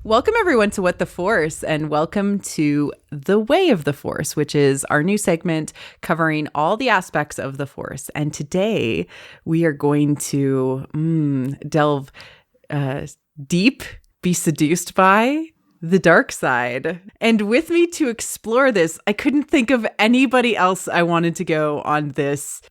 Welcome everyone to What the Force, and welcome to The Way of the Force, which is our new segment covering all the aspects of the Force. And today we are going to delve deep, be seduced by the dark side. And with me to explore this, I couldn't think of anybody else I wanted to go on this,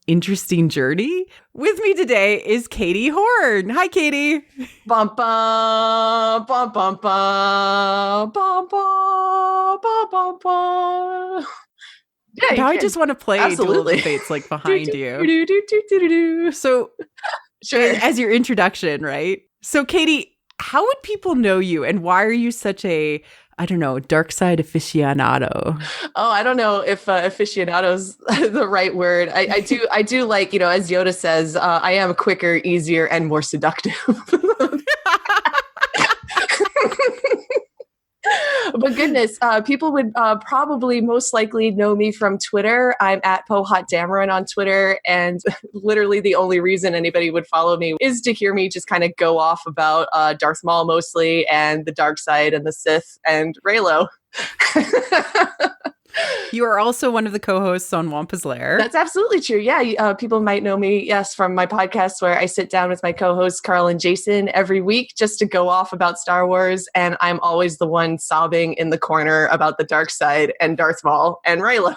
interesting journey. With me today is Katie Horn. Hi, Katie. Bum, bum, bum, bum, bum, bum, bum, bum, bum, bum. Yeah, now I just want to play Absolutely. Duel of the Fates like behind you. you. So, Sure. as your introduction, right? So, Katie, how would people know you, and why are you such a, dark side aficionado? Oh, I don't know if aficionado's the right word. I do like, as Yoda says, I am quicker, easier, and more seductive. But goodness, people would probably most likely know me from Twitter. I'm at PoHotDamarin on Twitter, and literally the only reason anybody would follow me is to hear me just kind of go off about Darth Maul mostly, and the dark side, and the Sith, and Reylo. You are also one of the co-hosts on Wampa's Lair. That's absolutely true. Yeah, people might know me, yes, from my podcast where I sit down with my co-hosts Carl and Jason every week just to go off about Star Wars, and I'm always the one sobbing in the corner about the dark side and Darth Maul and Reylo.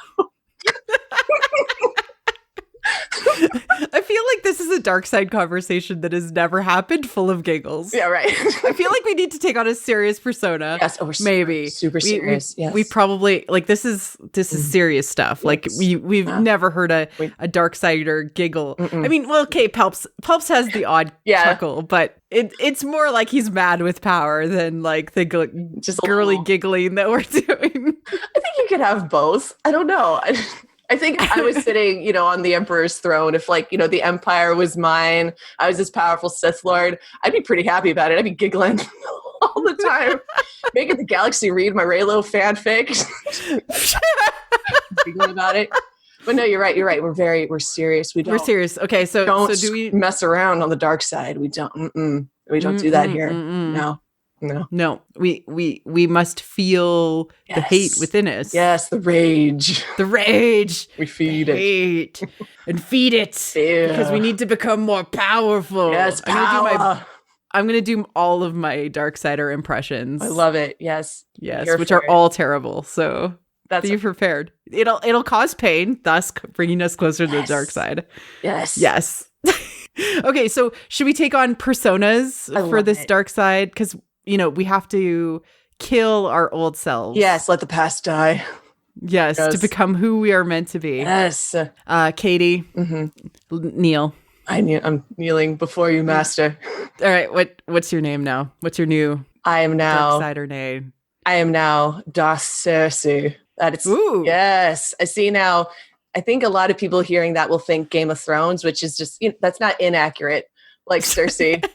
I feel like this is a dark side conversation that has never happened, full of giggles. Yeah, right. I feel like we need to take on a serious persona. Yes, maybe super serious. Yes, we probably like this is serious stuff. Yes. Like we've never heard a dark sider giggle. I mean, well, okay, Pelps has the odd chuckle, but it's more like he's mad with power than like the just girly giggling that we're doing. I think you could have both. I don't know. I think I was sitting, on the Emperor's throne. If the Empire was mine, I was this powerful Sith Lord, I'd be pretty happy about it. I'd be giggling all the time. Making the galaxy read my Reylo fanfic. Giggling about it. But no, you're right. We're serious. We're serious. Okay. So do we mess around on the dark side? We don't. We don't do that here. No. We must feel the hate within us. Yes, the rage. We feed it. And feed it. Because we need to become more powerful. Yes, power. I'm going to do all of my Darksider impressions. I love it. Yes, which are all terrible. So be prepared. It'll cause pain, thus bringing us closer to the dark side. Yes. Okay, so should we take on personas for this dark side? Because we have to kill our old selves. Yes, let the past die. Yes, to become who we are meant to be. Yes. Katie, kneel. I'm kneeling before you, master. All right, what's your name now? What's your new Darksider name? I am now Darth Cersei. Ooh. Yes, I see now. I think a lot of people hearing that will think Game of Thrones, which is just, that's not inaccurate. Like Cersei.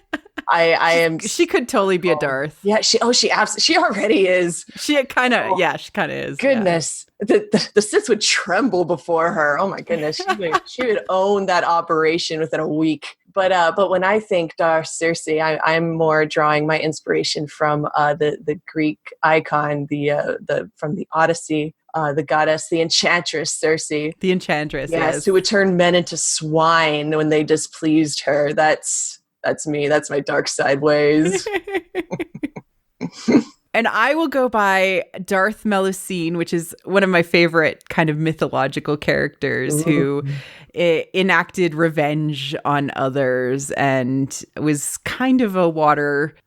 I am. She could totally be a Darth. Yeah. She already is. She kind of is. Goodness. Yeah. The Sith would tremble before her. Oh my goodness. She would own that operation within a week. But when I think Darth Cersei, I'm more drawing my inspiration from the Greek icon, from the Odyssey. The goddess, the enchantress Cersei. The enchantress, yes. Who would turn men into swine when they displeased her. That's me. That's my dark side ways. And I will go by Darth Melusine, which is one of my favorite kind of mythological characters who enacted revenge on others and was kind of a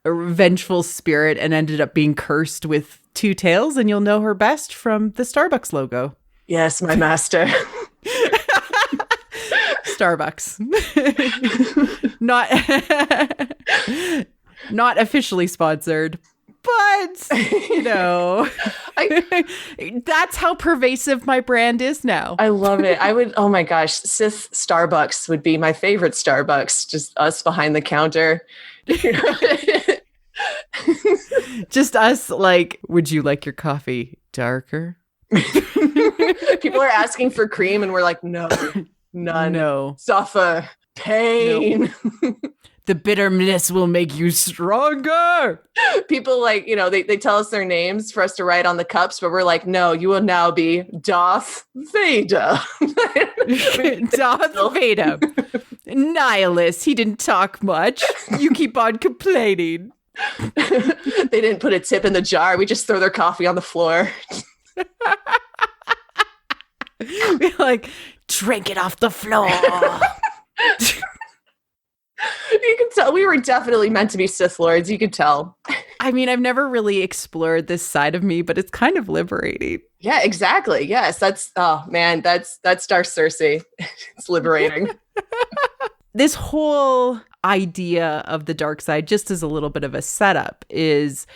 vengeful spirit and ended up being cursed with 2 tails, and you'll know her best from the Starbucks logo. Yes, my master. Starbucks. Not officially sponsored, but that's how pervasive my brand is now. I love it. Oh my gosh, Sith Starbucks would be my favorite Starbucks. Just us behind the counter. Just us, like, would you like your coffee darker? People are asking for cream and we're like, no, none. No. Suffer. Pain. No. The bitterness will make you stronger. People like, they tell us their names for us to write on the cups, but we're like, no, you will now be Darth Vader. Darth Vader. Nihilist. He didn't talk much. You keep on complaining. They didn't put a tip in the jar. We just throw their coffee on the floor. We're like, drink it off the floor. You can tell we were definitely meant to be Sith Lords. You could tell. I mean, I've never really explored this side of me, but it's kind of liberating. Yeah, exactly. Yes, that's Darth Cersei. It's liberating. This whole idea of the dark side, just as a little bit of a setup, is,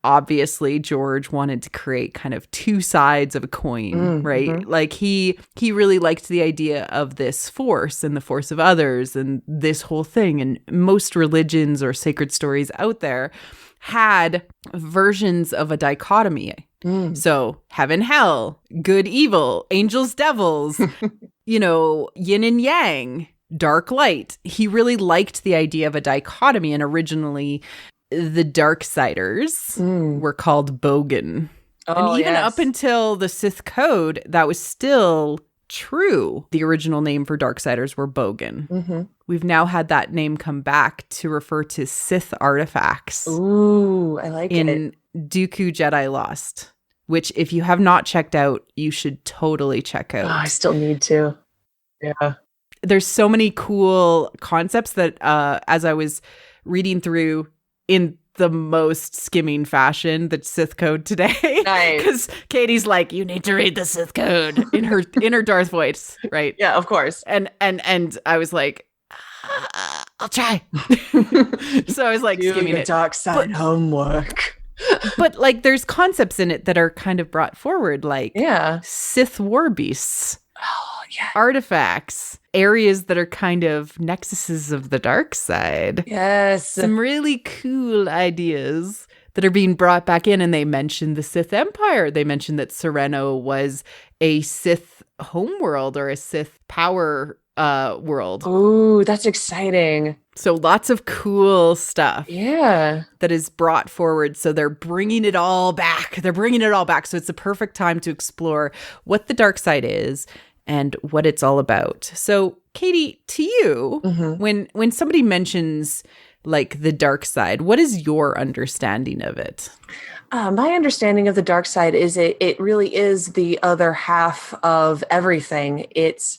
obviously George wanted to create kind of two sides of a coin, right? Mm-hmm. Like he really liked the idea of this force and the force of others and this whole thing. And most religions or sacred stories out there had versions of a dichotomy. So heaven, hell, good, evil, angels, devils, yin and yang, dark, light. He really liked the idea of a dichotomy, and originally the Darksiders were called Bogan. And even up until the Sith Code, that was still true. The original name for Darksiders were Bogan. Mm-hmm. We've now had that name come back to refer to Sith artifacts. Ooh, I like it. In Dooku Jedi Lost, which if you have not checked out, you should totally check out. Oh, I still need to. Yeah. There's so many cool concepts that as I was reading through in the most skimming fashion, the Sith Code today. Nice. Because Katie's like, you need to read the Sith Code in her Darth voice, right? Yeah, of course. And I was like, I'll try. So I was like skimming it. Dark side homework. But like there's concepts in it that are kind of brought forward, like Sith war beasts. Oh, yeah. Artifacts, areas that are kind of nexuses of the dark side. Yes. Some really cool ideas that are being brought back in. And they mentioned the Sith Empire. They mentioned that Sereno was a Sith homeworld or a Sith power world. Ooh, that's exciting. So lots of cool stuff. Yeah. That is brought forward. So they're bringing it all back. So it's the perfect time to explore what the dark side is and what it's all about. So, Katie, to you, when somebody mentions like the dark side, what is your understanding of it? My understanding of the dark side is it really is the other half of everything. It's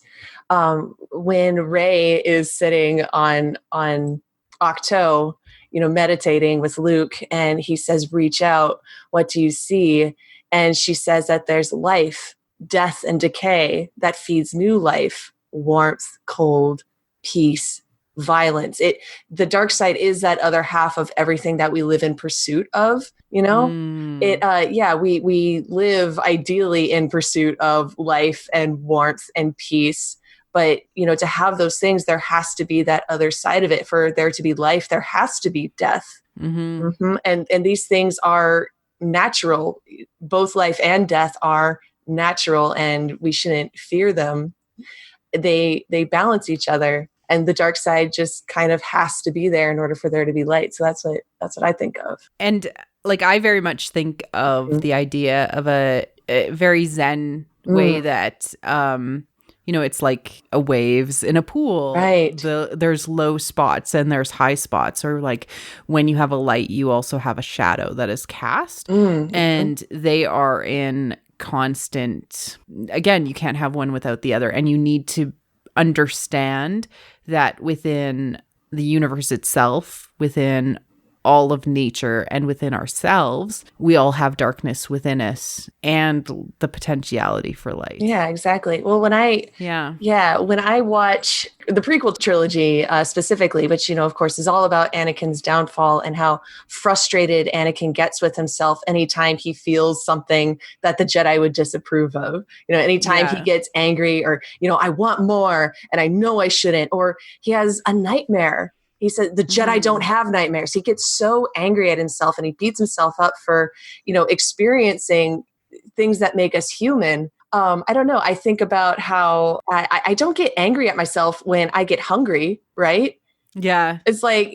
when Rey is sitting on Octo, meditating with Luke, and he says, "Reach out. What do you see?" And she says that there's life, death, and decay that feeds new life, warmth, cold, peace, violence. The dark side is that other half of everything that we live in pursuit of. We live ideally in pursuit of life and warmth and peace. But, to have those things, there has to be that other side of it. For there to be life, there has to be death. Mm-hmm. Mm-hmm. And these things are natural. Both life and death are natural, and we shouldn't fear them. They balance each other, and the dark side just kind of has to be there in order for there to be light. So that's what I think of. And like I very much think of the idea of a very Zen way that it's like a waves in a pool. Right. There's low spots and there's high spots. Or like when you have a light, you also have a shadow that is cast. And they are in constant, again, you can't have one without the other. And you need to understand that within the universe itself, within all of nature and within ourselves, we all have darkness within us and the potentiality for light. Yeah, exactly. Well, when I watch the prequel trilogy specifically, which, of course, is all about Anakin's downfall and how frustrated Anakin gets with himself anytime he feels something that the Jedi would disapprove of. Anytime he gets angry or, I want more and I know I shouldn't, or he has a nightmare. He said the Jedi don't have nightmares. He gets so angry at himself and he beats himself up for, experiencing things that make us human. I don't know. I think about how I don't get angry at myself when I get hungry, right? Yeah. It's like,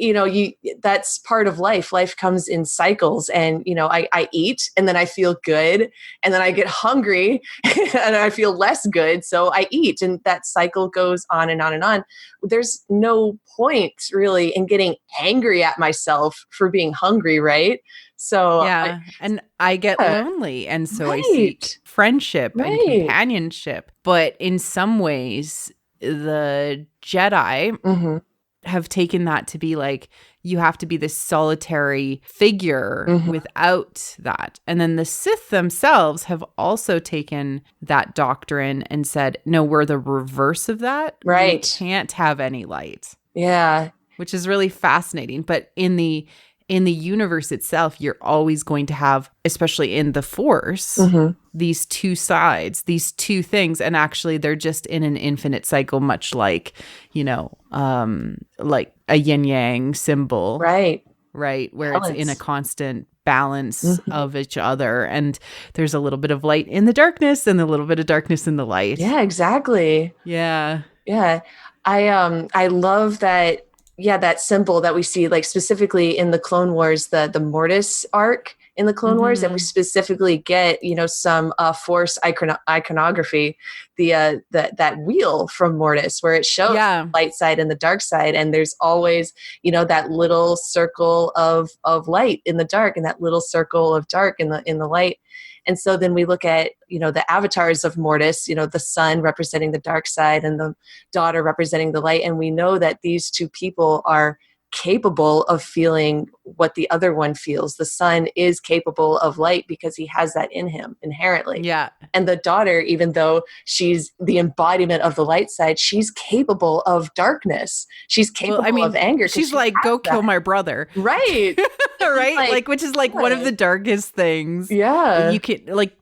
that's part of life. Life comes in cycles, and, I eat and then I feel good, and then I get hungry and I feel less good. So I eat, and that cycle goes on and on and on. There's no point really in getting angry at myself for being hungry. Right. So Yeah. And I get yeah, lonely. And so I seek right. friendship and Right. companionship. But in some ways, the Jedi Mm-hmm. have taken that to be like, you have to be this solitary figure Mm-hmm. without that. And then the Sith themselves have also taken that doctrine and said, no, we're the reverse of that. Right. We can't have any light. Yeah. Which is really fascinating. But in the universe itself, you're always going to have, especially in the Force, Mm-hmm. these two sides, these two things. And actually, they're just in an infinite cycle, much like, like a yin yang symbol, Right. right? Where Balance. it's in a constant balance of each other. And there's a little bit of light in the darkness and a little bit of darkness in the light. Yeah, exactly. Yeah. Yeah. I love that. Yeah, that symbol that we see, like specifically in the Clone Wars, the Mortis arc in the Clone Wars, and we specifically get some Force iconography, that wheel from Mortis where it shows the light side and the dark side, and there's always that little circle of light in the dark and that little circle of dark in the light. And so then we look at, the avatars of Mortis, the son representing the dark side and the daughter representing the light. And we know that these two people are capable of feeling what the other one feels. The son is capable of light because he has that in him inherently. Yeah. And the daughter, even though she's the embodiment of the light side, she's capable of darkness. She's capable of anger. She's like, go kill my brother. Right. Right? Like, which is like one of the darkest things. Yeah. You can, like,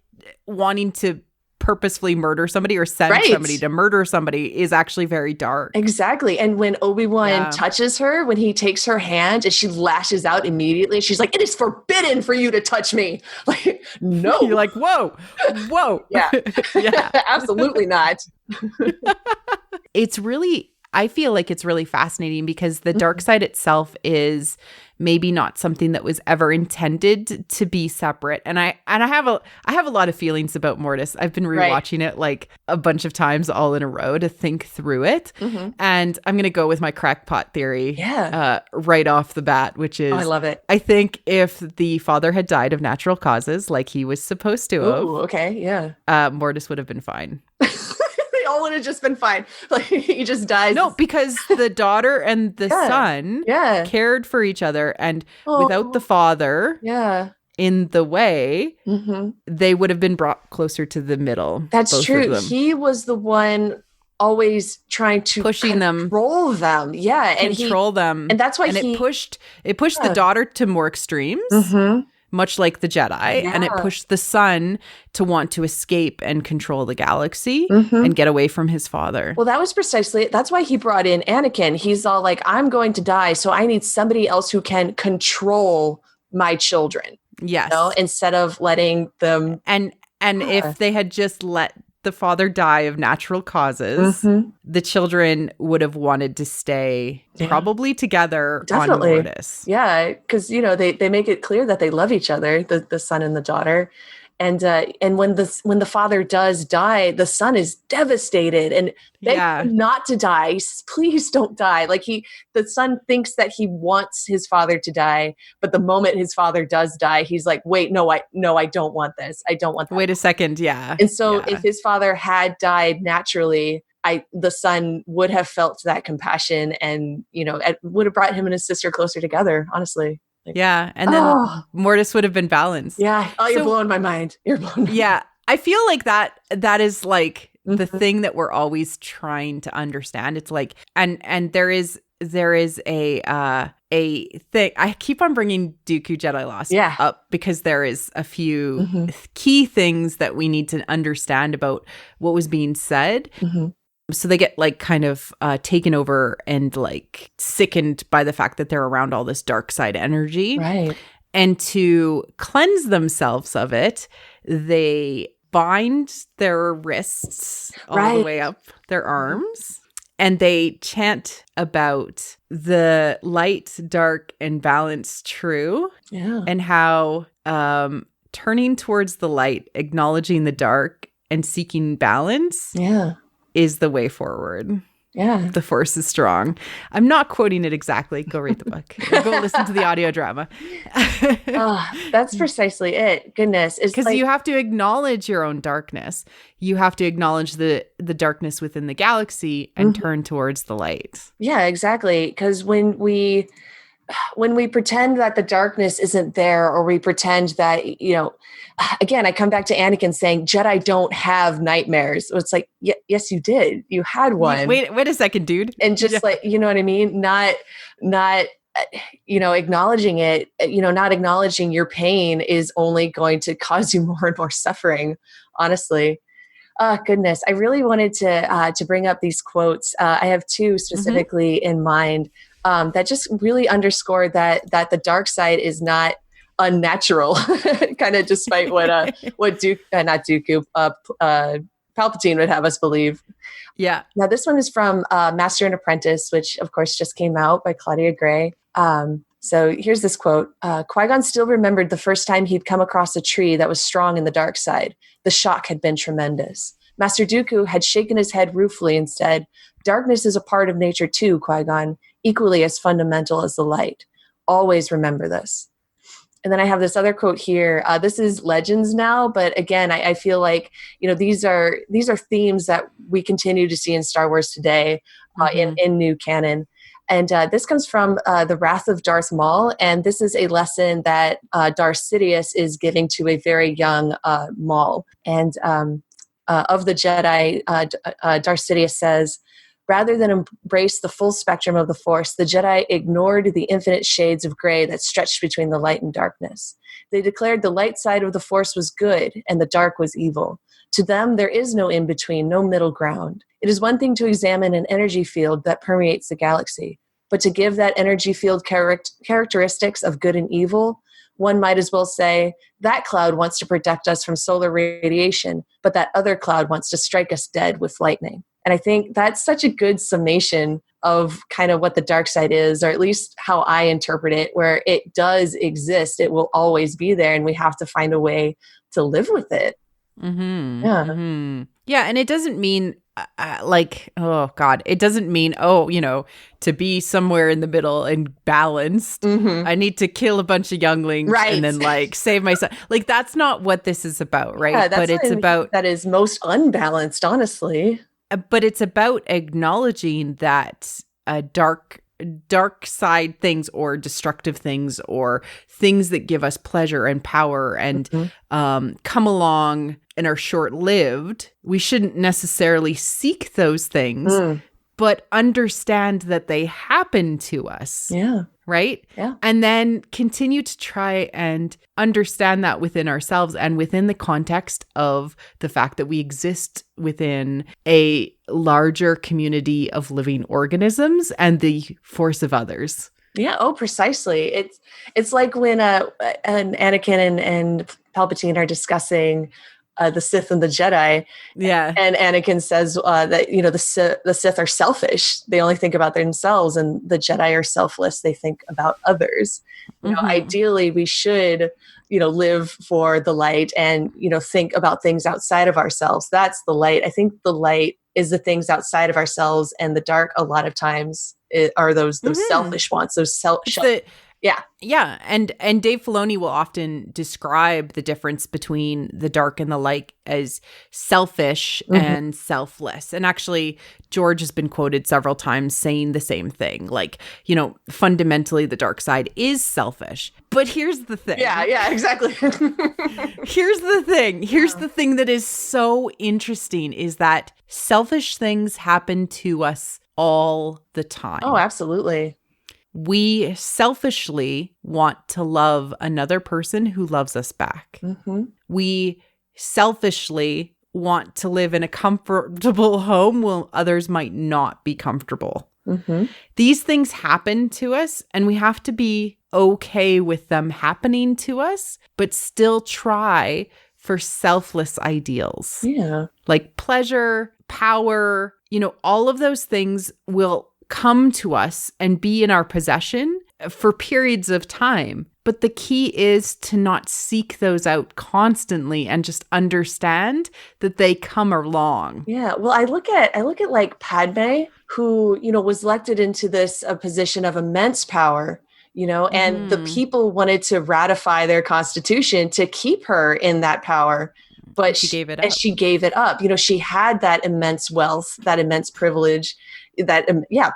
wanting to purposefully murder somebody or send somebody to murder somebody is actually very dark. Exactly. And when Obi-Wan touches her, when he takes her hand and she lashes out immediately, she's like, it is forbidden for you to touch me. Like, no. You're like, whoa. Yeah. Yeah. Absolutely not. I feel like it's really fascinating because the dark side itself is maybe not something that was ever intended to be separate. And I have a lot of feelings about Mortis. I've been rewatching it like a bunch of times all in a row to think through it. And I'm going to go with my crackpot theory right off the bat, which is, I love it. I think if the father had died of natural causes like he was supposed to have, okay, yeah, Mortis would have been fine. All would have just been fine. Like, he just dies. No, because the daughter and the son cared for each other, and without the father in the way, they would have been brought closer to the middle. That's true. He was the one always trying to control them. Yeah, and control them, and that's why it pushed the daughter to more extremes. Much like the Jedi, and it pushed the son to want to escape and control the galaxy and get away from his father. Well, that's why he brought in Anakin. He's all like, I'm going to die, so I need somebody else who can control my children. Yes. Instead of letting them. And if they had just let the father die of natural causes, the children would have wanted to stay probably together on Mortis. Yeah, because they make it clear that they love each other, the son and the daughter. And when the father does die, the son is devastated and begs him not to die. He says, please don't die. Like the son thinks that he wants his father to die, but the moment his father does die, he's like, wait, no, I don't want this. I don't want that. Wait a second, yeah. And so if his father had died naturally, the son would have felt that compassion, and it would have brought him and his sister closer together, honestly. And then Mortis would have been balanced. Yeah. Oh, you're blowing my mind. Yeah. I feel like that is like the thing that we're always trying to understand. It's like, and there is a thing. I keep on bringing Dooku Jedi Lost up because there is a few key things that we need to understand about what was being said. So they get like kind of taken over and like sickened by the fact that they're around all this dark side energy. Right. And to cleanse themselves of it, they bind their wrists all the way up their arms. And they chant about the light, dark, and balance true. Yeah. And how turning towards the light, acknowledging the dark, and seeking balance is the way forward. Yeah. The Force is strong. I'm not quoting it exactly. Go read the book. Or go listen to the audio drama. That's precisely it. Goodness. Because you have to acknowledge your own darkness. You have to acknowledge the darkness within the galaxy and turn towards the light. Yeah, exactly. Because when we pretend that the darkness isn't there, or we pretend that, again, I come back to Anakin saying Jedi don't have nightmares. So it's like, yes, you did. You had one. Wait a second, dude. And just like, you know what I mean? Not, acknowledging it, not acknowledging your pain is only going to cause you more and more suffering, honestly. Goodness. I really wanted to bring up these quotes. I have two specifically in mind that just really underscore that the dark side is not unnatural, kind of despite what Palpatine would have us believe. Yeah. Now this one is from Master and Apprentice, which of course just came out by Claudia Gray. So here's this quote. Qui-Gon still remembered the first time he'd come across a tree that was strong in the dark side. The shock had been tremendous. Master Dooku had shaken his head ruefully and said, "Darkness is a part of nature too, Qui-Gon, equally as fundamental as the light. Always remember this." And then I have this other quote here. This is Legends now, but again, I feel like these are themes that we continue to see in Star Wars today, in new canon. And this comes from The Wrath of Darth Maul, and this is a lesson that Darth Sidious is giving to a very young Maul. And of the Jedi, Darth Sidious says, "Rather than embrace the full spectrum of the Force, the Jedi ignored the infinite shades of gray that stretched between the light and darkness. They declared the light side of the Force was good and the dark was evil. To them, there is no in-between, no middle ground. It is one thing to examine an energy field that permeates the galaxy, but to give that energy field characteristics of good and evil, one might as well say, that cloud wants to protect us from solar radiation, but that other cloud wants to strike us dead with lightning." And I think that's such a good summation of kind of what the dark side is, or at least how I interpret it, where it does exist. It will always be there, and we have to find a way to live with it. Mm-hmm. Yeah. Mm-hmm. Yeah. And it doesn't mean it doesn't mean, to be somewhere in the middle and balanced, I need to kill a bunch of younglings and then save myself. That's not what this is about, right? Yeah, but it's about that is most unbalanced, honestly. But it's about acknowledging that dark side things, or destructive things, or things that give us pleasure and power and come along and are short-lived. We shouldn't necessarily seek those things, but understand that they happen to us. Yeah. Right? Yeah. And then continue to try and understand that within ourselves and within the context of the fact that we exist within a larger community of living organisms and the force of others. Yeah. Oh, precisely. It's like when Anakin and Palpatine are discussing the Sith and the Jedi. Yeah. And Anakin says that, the Sith are selfish. They only think about themselves, and the Jedi are selfless. They think about others. Ideally, we should, live for the light and, think about things outside of ourselves. That's the light. I think the light is the things outside of ourselves, and the dark a lot of times are those selfish wants, Yeah. And Dave Filoni will often describe the difference between the dark and the light as selfish and selfless. And actually, George has been quoted several times saying the same thing. Fundamentally, the dark side is selfish. But here's the thing. Yeah, exactly. Here's the thing. Here's the thing that is so interesting is that selfish things happen to us all the time. Oh, absolutely. We selfishly want to love another person who loves us back. We selfishly want to live in a comfortable home while others might not be comfortable. These things happen to us, and we have to be okay with them happening to us, but still try for selfless ideals. Yeah. Like pleasure, power, all of those things will come to us and be in our possession for periods of time. But the key is to not seek those out constantly and just understand that they come along. Yeah. Well, I look at like Padme, who, was elected into this a position of immense power, and the people wanted to ratify their constitution to keep her in that power. But she gave it up. And she gave it up. She had that immense wealth, that immense privilege, that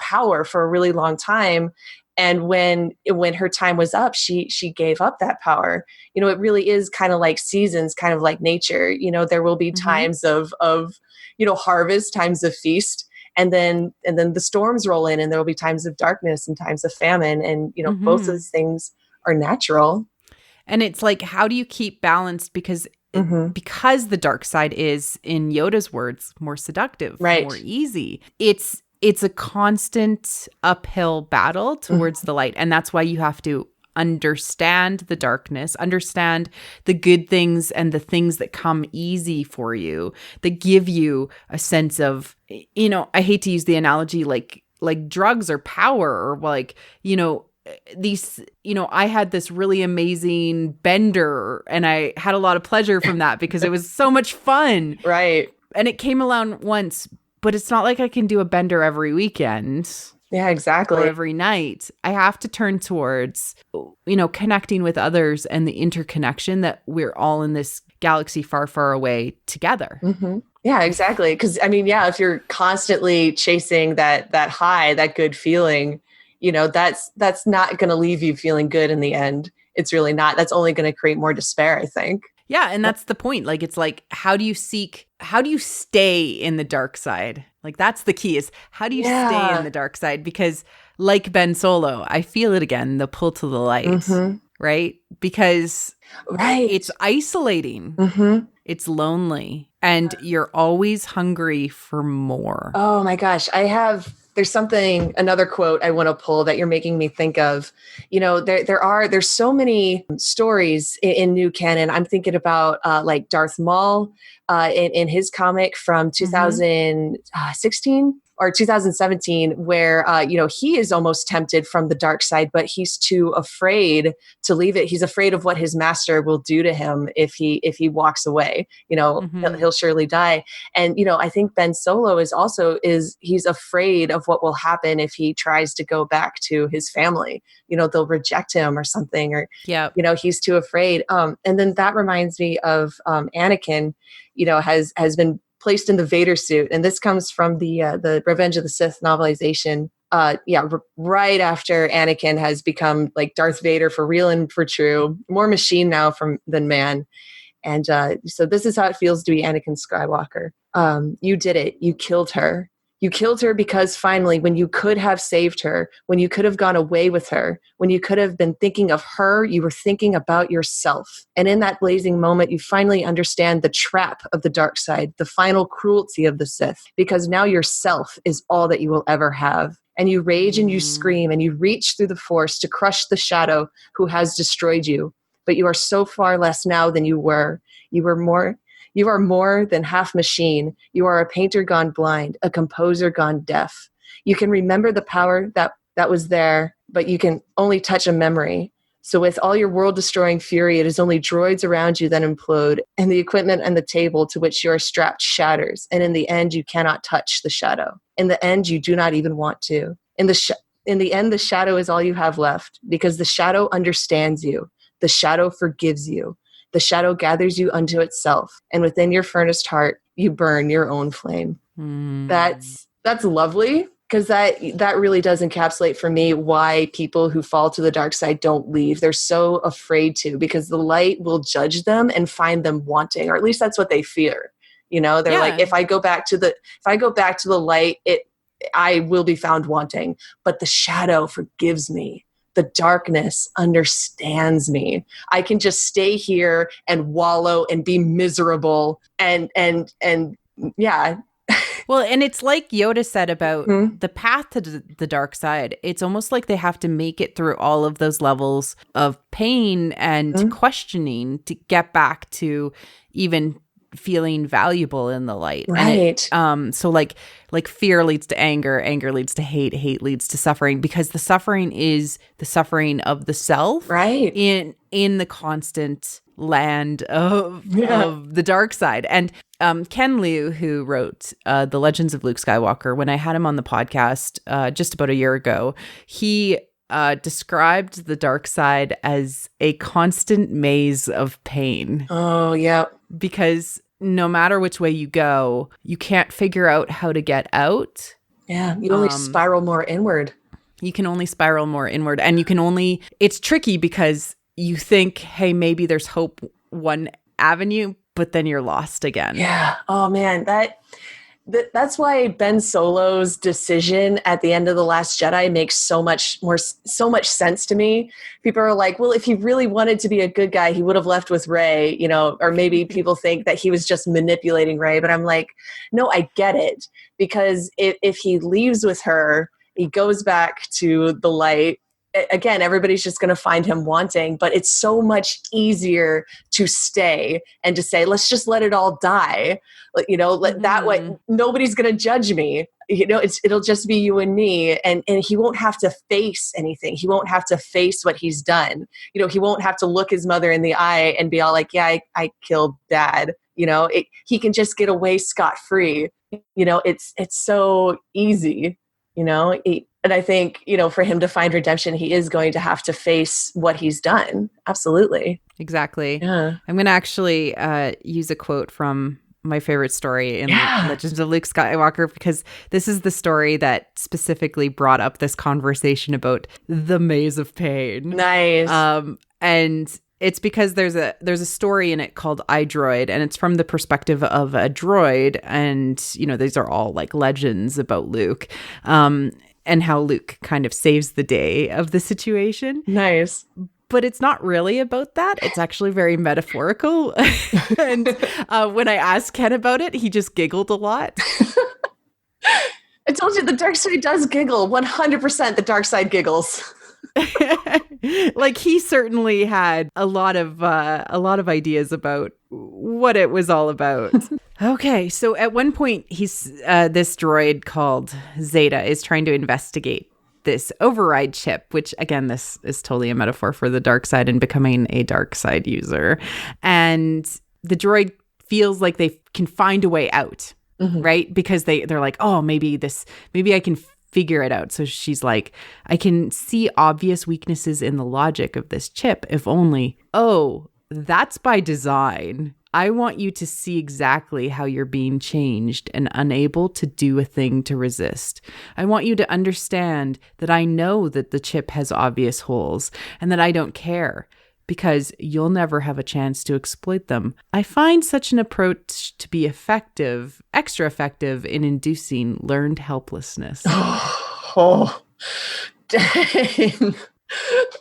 power for a really long time. And when her time was up, she gave up that power. It really is kind of like seasons, kind of like nature. There will be times of harvest, times of feast, and then the storms roll in, and there will be times of darkness and times of famine. And both of those things are natural. And it's like, how do you keep balanced? Because the dark side is, in Yoda's words, more seductive, right, more easy. It's a constant uphill battle towards the light. And that's why you have to understand the darkness, understand the good things and the things that come easy for you, that give you a sense of, I hate to use the analogy like drugs or power, or like, these, I had this really amazing bender and I had a lot of pleasure from that because it was so much fun. Right. And it came along once. But it's not like I can do a bender every weekend. Yeah, exactly. Or every night. I have to turn towards, connecting with others and the interconnection that we're all in this galaxy far, far away together. Mm-hmm. Yeah, exactly. Because, if you're constantly chasing that high, that good feeling, that's not going to leave you feeling good in the end. It's really not. That's only going to create more despair, I think. Yeah, and that's the point. Like, it's like, how do you stay in the dark side? Like, that's the key, is how do you stay in the dark side? Because like Ben Solo, I feel it again, the pull to the light, right? Because it's isolating. It's lonely, and you're always hungry for more. Oh my gosh. There's another quote I want to pull that you're making me think of. There's so many stories in new canon. I'm thinking about like Darth Maul in his comic from 2016 or 2017, where he is almost tempted from the dark side, but he's too afraid to leave it. He's afraid of what his master will do to him if he walks away. He'll surely die. And I think Ben Solo he's afraid of what will happen if he tries to go back to his family. They'll reject him or something, or he's too afraid. And then that reminds me of Anakin. Has been placed in the Vader suit, and this comes from the Revenge of the Sith novelization. Right after Anakin has become like Darth Vader for real and for true, more machine now than man. And so this is how it feels to be Anakin Skywalker. You did it. You killed her. You killed her because finally, when you could have saved her, when you could have gone away with her, when you could have been thinking of her, you were thinking about yourself. And in that blazing moment, you finally understand the trap of the dark side, the final cruelty of the Sith, because now yourself is all that you will ever have. And you rage and you scream and you reach through the Force to crush the shadow who has destroyed you. But you are so far less now than you were. You are more than half machine. You are a painter gone blind, a composer gone deaf. You can remember the power that was there, but you can only touch a memory. So with all your world-destroying fury, it is only droids around you that implode, and the equipment and the table to which you are strapped shatters. And in the end, you cannot touch the shadow. In the end, you do not even want to. In the end, the shadow is all you have left, because the shadow understands you. The shadow forgives you. The shadow gathers you unto itself, and within your furnace heart, you burn your own flame. That's lovely, because that really does encapsulate for me why people who fall to the dark side don't leave. They're so afraid to, because the light will judge them and find them wanting, or at least that's what they fear. They're like, if I go back to the light, I will be found wanting. But the shadow forgives me. The darkness understands me. I can just stay here and wallow and be miserable and yeah. Well, and it's like Yoda said about the path to the dark side. It's almost like they have to make it through all of those levels of pain and questioning to get back to even feeling valuable in the light. Right. And so like fear leads to anger, anger leads to hate, hate leads to suffering, because the suffering is the suffering of the self, right, in the constant land of the dark side. And Ken Liu, who wrote The Legends of Luke Skywalker, when I had him on the podcast just about a year ago, he described the dark side as a constant maze of pain. Oh, yeah. Because no matter which way you go, you can't figure out how to get out. Yeah, you only spiral more inward. You can only spiral more inward. And you can only, it's tricky because you think, hey, maybe there's hope one avenue, but then you're lost again. Yeah. Oh, man, that's why Ben Solo's decision at the end of The Last Jedi makes so much sense to me. People are like, well, if he really wanted to be a good guy, he would have left with Rey, or maybe people think that he was just manipulating Rey. But I'm like, no, I get it. Because if he leaves with her, he goes back to the light. Again, everybody's just going to find him wanting, but it's so much easier to stay and to say, let's just let it all die. That way, nobody's going to judge me. It'll just be you and me. And he won't have to face anything. He won't have to face what he's done. He won't have to look his mother in the eye and be all like, yeah, I killed Dad. He can just get away scot-free. It's so easy, and I think, for him to find redemption, he is going to have to face what he's done. Absolutely. Exactly. Yeah. I'm going to actually use a quote from my favorite story in Legends of Luke Skywalker, because this is the story that specifically brought up this conversation about the maze of pain. Nice. And it's because there's a story in it called iDroid, and it's from the perspective of a droid. And, these are all like legends about Luke. And how Luke kind of saves the day of the situation. Nice. But it's not really about that. It's actually very metaphorical. And when I asked Ken about it, he just giggled a lot. I told you the dark side does giggle. 100% the dark side giggles. Like, he certainly had a lot of ideas about what it was all about. Okay, so at one point, he's this droid called Zeta is trying to investigate this override chip, which, again, this is totally a metaphor for the dark side and becoming a dark side user. And the droid feels like they can find a way out, right? Because they're like, oh, maybe I can figure it out. So she's like, I can see obvious weaknesses in the logic of this chip, if only. Oh, that's by design. I want you to see exactly how you're being changed and unable to do a thing to resist. I want you to understand that I know that the chip has obvious holes and that I don't care, because you'll never have a chance to exploit them. I find such an approach to be extra effective in inducing learned helplessness. Oh, dang.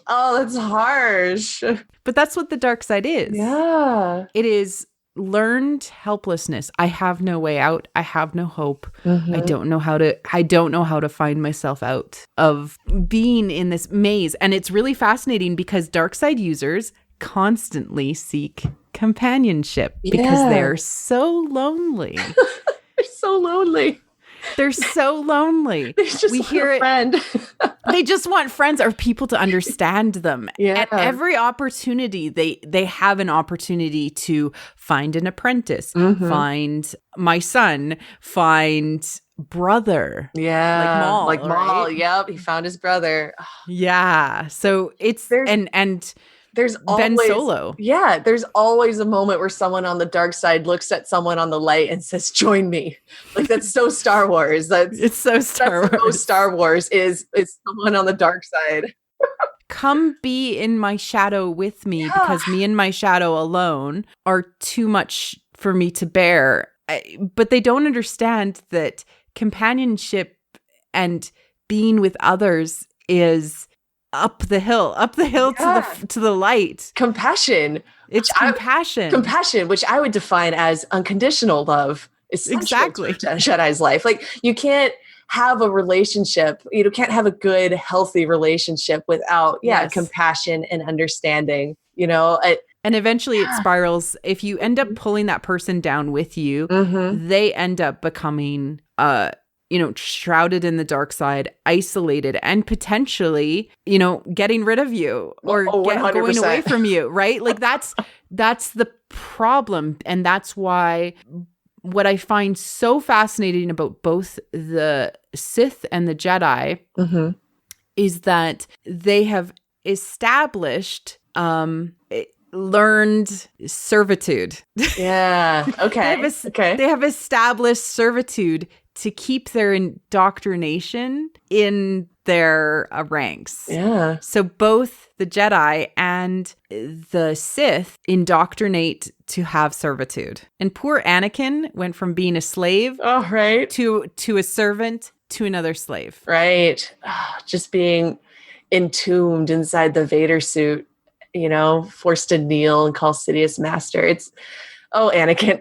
Oh, that's harsh. But that's what the dark side is. Yeah. It is learned helplessness. I have no way out. I have no hope. I don't know how to find myself out of being in this maze. And it's really fascinating because dark side users constantly seek companionship because they're so lonely. They're so lonely. They're so lonely. They just want a friend. They just want friends or people to understand them. Yeah. At every opportunity, they have an opportunity to find an apprentice, find my son, find brother. Yeah. Like Maul. Right? Yep. He found his brother. Yeah. So it's and there's always Ben Solo. Yeah, there's always a moment where someone on the dark side looks at someone on the light and says, "Join me." Like, that's so Star Wars. It's so Star Wars. So Star Wars is someone on the dark side. Come be in my shadow with me, because me and my shadow alone are too much for me to bear. But they don't understand that companionship and being with others is up the hill to the light. Compassion. It's compassion. Compassion, which I would define as unconditional love. Exactly. Jedi's life. Like, you can't have a relationship. You can't have a good, healthy relationship without, compassion and understanding. And eventually it spirals. If you end up pulling that person down with you, they end up becoming, shrouded in the dark side, isolated, and potentially, getting rid of you or going away from you, right? Like that's the problem. And that's why what I find so fascinating about both the Sith and the Jedi is that they have established learned servitude. Yeah. Okay. They have established servitude to keep their indoctrination in their ranks. Yeah. So both the Jedi and the Sith indoctrinate to have servitude. And poor Anakin went from being a slave to a servant to another slave. Right. Just being entombed inside the Vader suit, forced to kneel and call Sidious master. Anakin.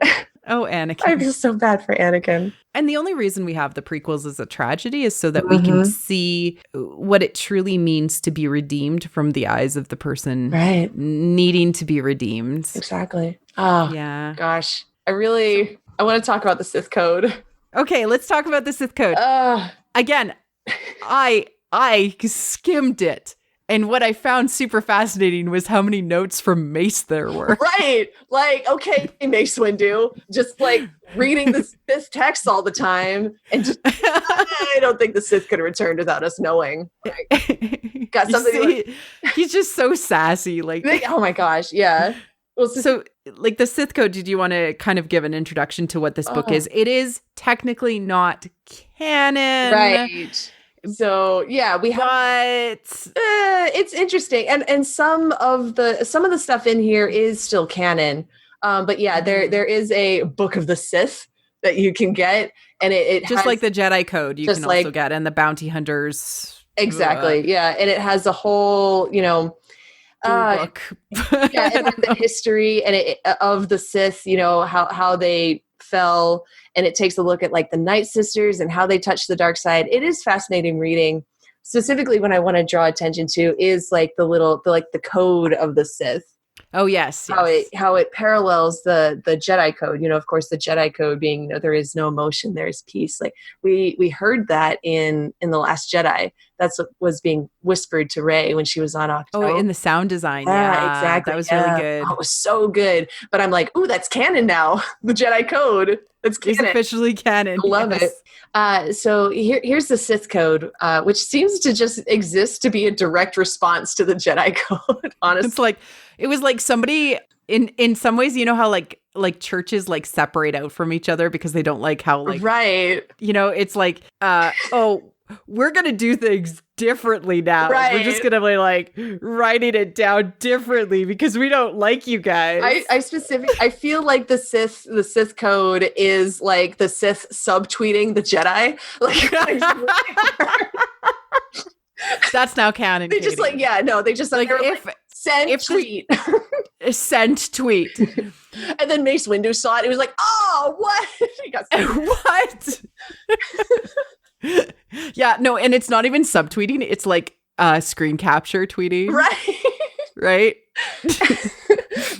Oh, Anakin. I feel so bad for Anakin. And the only reason we have the prequels as a tragedy is so that we can see what it truly means to be redeemed from the eyes of the person needing to be redeemed. Exactly. Oh, yeah. Gosh. I want to talk about the Sith Code. Okay, let's talk about the Sith Code. Again, I skimmed it. And what I found super fascinating was how many notes from Mace there were. Right. Like, okay, Mace Windu, just like reading this text all the time. And just, I don't think the Sith could return without us knowing. Like, got something. He's just so sassy. Like, oh my gosh. Yeah. Well, so like the Sith Code, did you want to kind of give an introduction to what this book is? It is technically not canon. Right. So yeah, we have. But it's interesting, and some of the stuff in here is still canon. But yeah, there is a Book of the Sith that you can get, and it just has, like the Jedi Code, you can also get, and the Bounty Hunters. Exactly, yeah, and it has a whole book. Yeah, it has the history of the Sith. How they fell. And it takes a look at like the nightsisters and how they touch the dark side. It is fascinating reading. Specifically, what I want to draw attention to is like the code of the Sith. Oh yes. How it parallels the Jedi Code. Of course, the Jedi Code being there is no emotion, there is peace. Like we heard that in The Last Jedi. That's what was being whispered to Rey when she was on Octo. Oh, in the sound design. Yeah, exactly. That was really good. Oh, it was so good. But I'm like, ooh, that's canon now. The Jedi Code. That's canon. It's officially canon. I love it. So here's the Sith Code, which seems to just exist to be a direct response to the Jedi Code, honestly. It was like somebody in some ways, how like churches like separate out from each other because they don't like how like it's like we're gonna do things differently now. Right. We're just gonna be like writing it down differently because we don't like you guys. I feel like the Sith Code is like the Sith subtweeting the Jedi. That's now canon. They just they just like send tweet. Sent tweet. And then Mace Windu saw it. He was like, "Oh, what?" He got what? Yeah, no, and it's not even subtweeting. It's like screen capture tweeting. Right?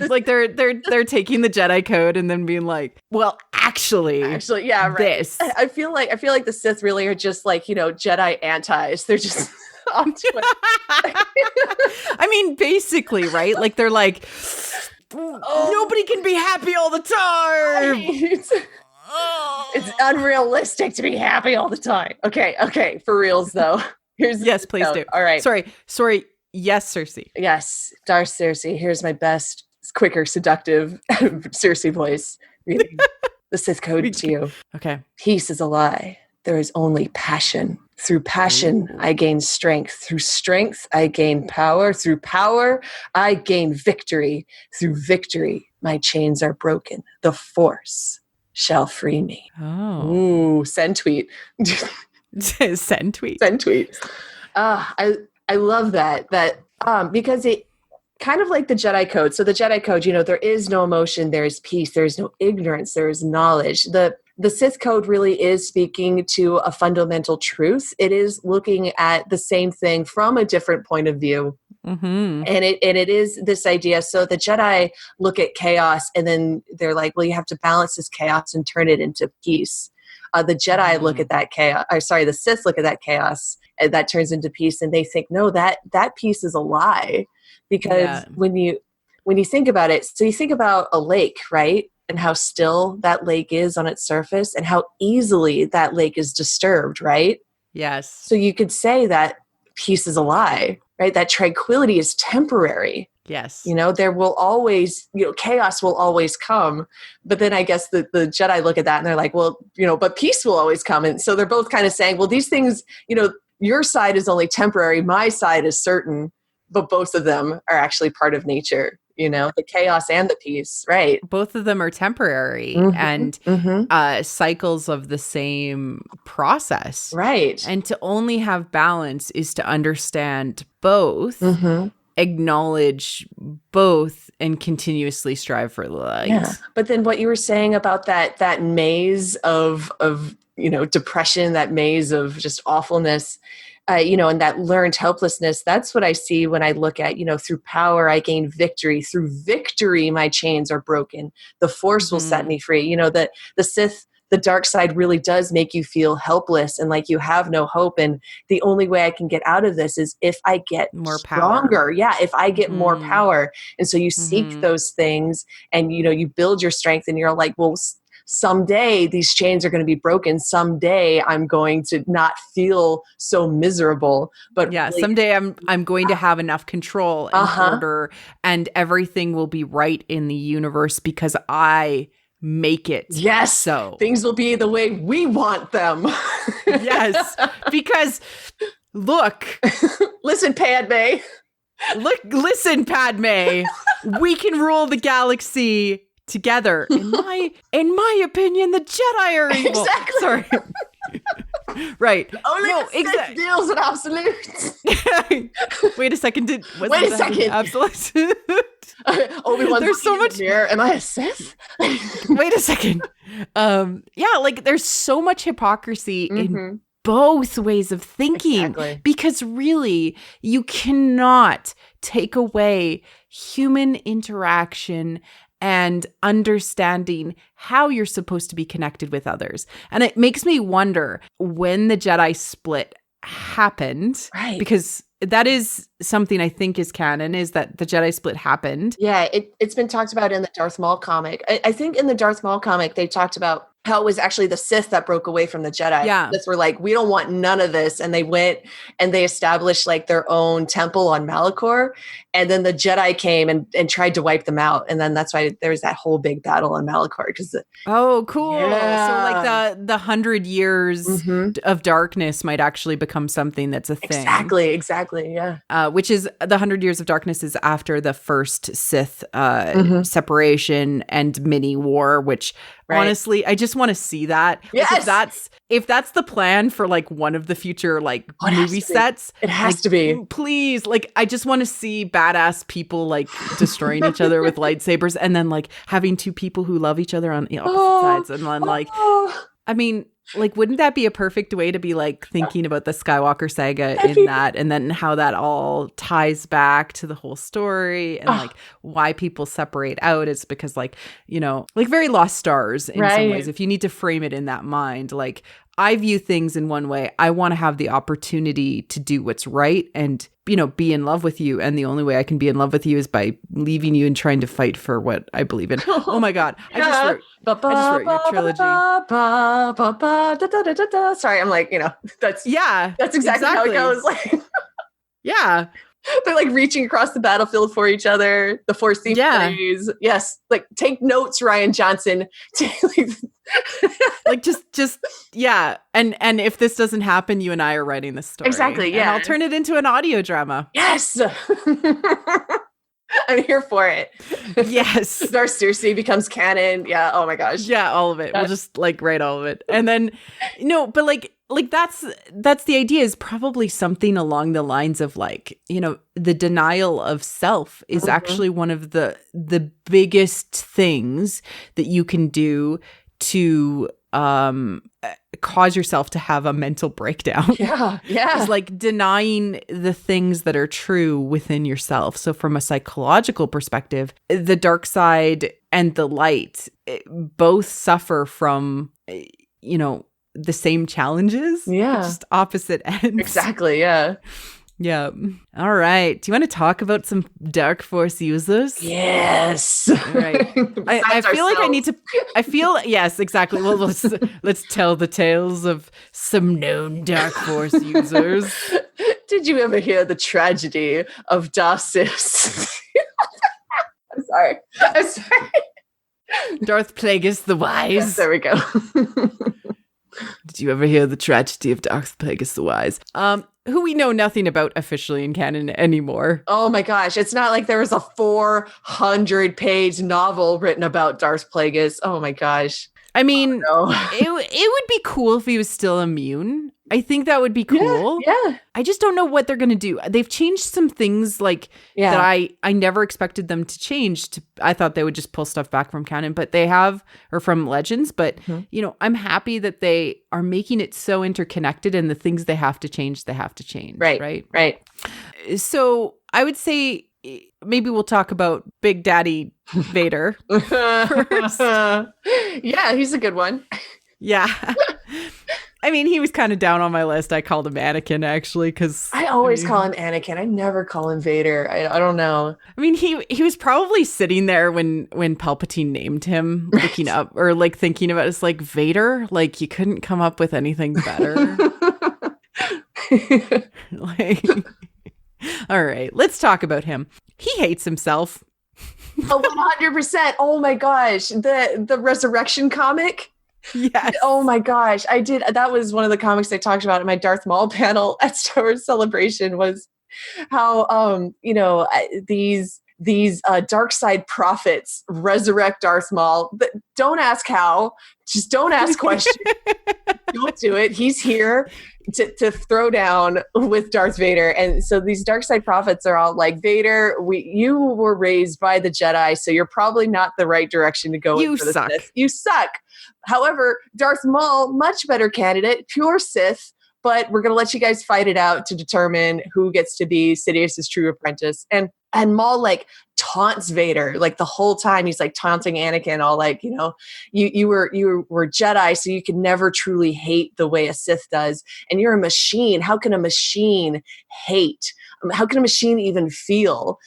Like they're taking the Jedi Code and then being like, well, actually, yeah, right. This. I feel like the Sith really are just like, Jedi antis. They're just on Twitter. I mean, basically, right? Like they're like, nobody can be happy all the time. Right. It's unrealistic to be happy all the time. Okay, for reals though. Yes, please do. All right. Sorry. Yes, Cersei. Yes, Darth Cersei. Here's my best, quicker, seductive Cersei voice reading the Sith Code to you. Okay. Peace is a lie. There is only passion. Through passion, I gain strength. Through strength, I gain power. Through power, I gain victory. Through victory, my chains are broken. The Force shall free me. Oh. Ooh, send tweet. Send tweet. I love that because it kind of like the Jedi Code. So the Jedi Code, there is no emotion, there is peace, there is no ignorance, there is knowledge. The Sith Code really is speaking to a fundamental truth. It is looking at the same thing from a different point of view. And it is this idea. So the Jedi look at chaos and then they're like, well, you have to balance this chaos and turn it into peace. The Jedi look at that chaos, or sorry, the Sith look at that chaos and that turns into peace. And they think, no, that peace is a lie. Because when you think about it, so you think about a lake, right? And how still that lake is on its surface and how easily that lake is disturbed, right? Yes. So you could say that peace is a lie, right? That tranquility is temporary. Yes. There will always, chaos will always come. But then I guess the Jedi look at that and they're like, well, but peace will always come. And so they're both kind of saying, well, these things, your side is only temporary. My side is certain, but both of them are actually part of nature. The chaos and the peace, right? Both of them are temporary and cycles of the same process. Right. And to only have balance is to understand both, acknowledge both, and continuously strive for the light. Yeah. But then what you were saying about that maze of depression, that maze of just awfulness, and that learned helplessness, that's what I see when I look at, through power, I gain victory. Through victory, my chains are broken. The Force will set me free. The Sith, the dark side really does make you feel helpless and like you have no hope. And the only way I can get out of this is if I get more stronger. Power. Yeah, if I get more power. And so you seek those things and, you build your strength and you're like, well, someday these chains are going to be broken. Someday I'm going to not feel so miserable. But really, someday I'm going to have enough control and order, and everything will be right in the universe because I make it. Yes. So things will be the way we want them. Yes. Because look. Listen, Padme. Listen, Padme. We can rule the galaxy together. In my opinion, the Jedi are evil. Exactly. Sorry. Right. Only the Sith deals in absolutes. Wait a second. Wait a second. Absolute. Obi-Wan's there's so much. Mirror. Am I a Sith? Wait a second. There's so much hypocrisy in both ways of thinking. Exactly. Because really, you cannot take away human interaction and understanding how you're supposed to be connected with others. And it makes me wonder when the Jedi split happened, right? Because that is something I think is canon, is that the Jedi split happened. Yeah, it's been talked about in the Darth Maul comic. I think in the Darth Maul comic, they talked about how it was actually the Sith that broke away from the Jedi. Yeah. Sith were like, we don't want none of this. And they went and they established like their own temple on Malachor. And then the Jedi came and tried to wipe them out. And then that's why there was that whole big battle on Malachor. Oh, cool. Yeah. So like the 100 years of darkness might actually become something that's a thing. Exactly. Yeah. Which is the 100 years of darkness is after the first Sith separation and mini war, which honestly, I just want to see that. Yes. Like if that's the plan for like one of the future like movie sets, it has to be. Please, like I just want to see badass people like destroying each other with lightsabers, and then like having two people who love each other on opposite sides, and then like, I mean, like, wouldn't that be a perfect way to be like thinking about the Skywalker saga in that, and then how that all ties back to the whole story, and like why people separate out is because like, like very Lost Stars in some ways. If you need to frame it in that mind, like I view things in one way. I want to have the opportunity to do what's right and, be in love with you. And the only way I can be in love with you is by leaving you and trying to fight for what I believe in. Oh my God. I just wrote your trilogy. Sorry, I'm like, that's exactly how it goes. Like, yeah. They're like reaching across the battlefield for each other. The Force theme plays. Yes. Like take notes, Ryan Johnson. Like just and if this doesn't happen, you and I are writing this story. Exactly. Yeah. And I'll turn it into an audio drama. Yes. I'm here for it. Yes. Darth Cersei becomes canon. Yeah. Oh my gosh. Yeah, all of it. We'll just like write all of it. And then but like that's the idea, is probably something along the lines of like, the denial of self is actually one of the biggest things that you can do to cause yourself to have a mental breakdown. Yeah. Yeah. It's like denying the things that are true within yourself. So from a psychological perspective, the dark side and the light both suffer from, the same challenges. Yeah. Just opposite ends. Exactly. Yeah. Yeah. All right. Do you want to talk about some Dark Force users? Yes. All right. I feel like I need to. Yes, exactly. Well, let's tell the tales of some known Dark Force users. Did you ever hear the tragedy of Darth? I'm sorry. Darth Plagueis the Wise. Yes, there we go. Did you ever hear the tragedy of Darth Plagueis the Wise? Who we know nothing about officially in canon anymore. Oh my gosh. It's not like there was a 400-page novel written about Darth Plagueis. Oh my gosh. I mean, it would be cool if he was still immune. I think that would be cool. Yeah. I just don't know what they're going to do. They've changed some things that I never expected them to change. I thought they would just pull stuff back from canon, but they have, or from Legends. But, I'm happy that they are making it so interconnected, and the things they have to change, they have to change. Right. So I would say maybe we'll talk about Big Daddy Vader first. Yeah, he's a good one. Yeah. I mean, he was kind of down on my list. I called him Anakin, actually, because I always call him Anakin. I never call him Vader. I don't know. I mean, he was probably sitting there when Palpatine named him, looking up or like thinking about it. It's like, Vader, like you couldn't come up with anything better. All right, let's talk about him. He hates himself. 100%. Oh my gosh, the Resurrection comic. Yes. Oh my gosh, I did. That was one of the comics I talked about at my Darth Maul panel at Star Wars Celebration. Was how these dark side prophets resurrect Darth Maul. Don't ask how. Just don't ask questions. Don't do it. He's here to throw down with Darth Vader. And so these dark side prophets are all like, Vader, you were raised by the Jedi, so you're probably not the right direction to go. You suck. You suck. However, Darth Maul, much better candidate, pure Sith, but we're going to let you guys fight it out to determine who gets to be Sidious's true apprentice. And Maul like taunts Vader like the whole time. He's like taunting Anakin, all like, you were Jedi, so you can never truly hate the way a Sith does. And you're a machine. How can a machine hate? How can a machine even feel?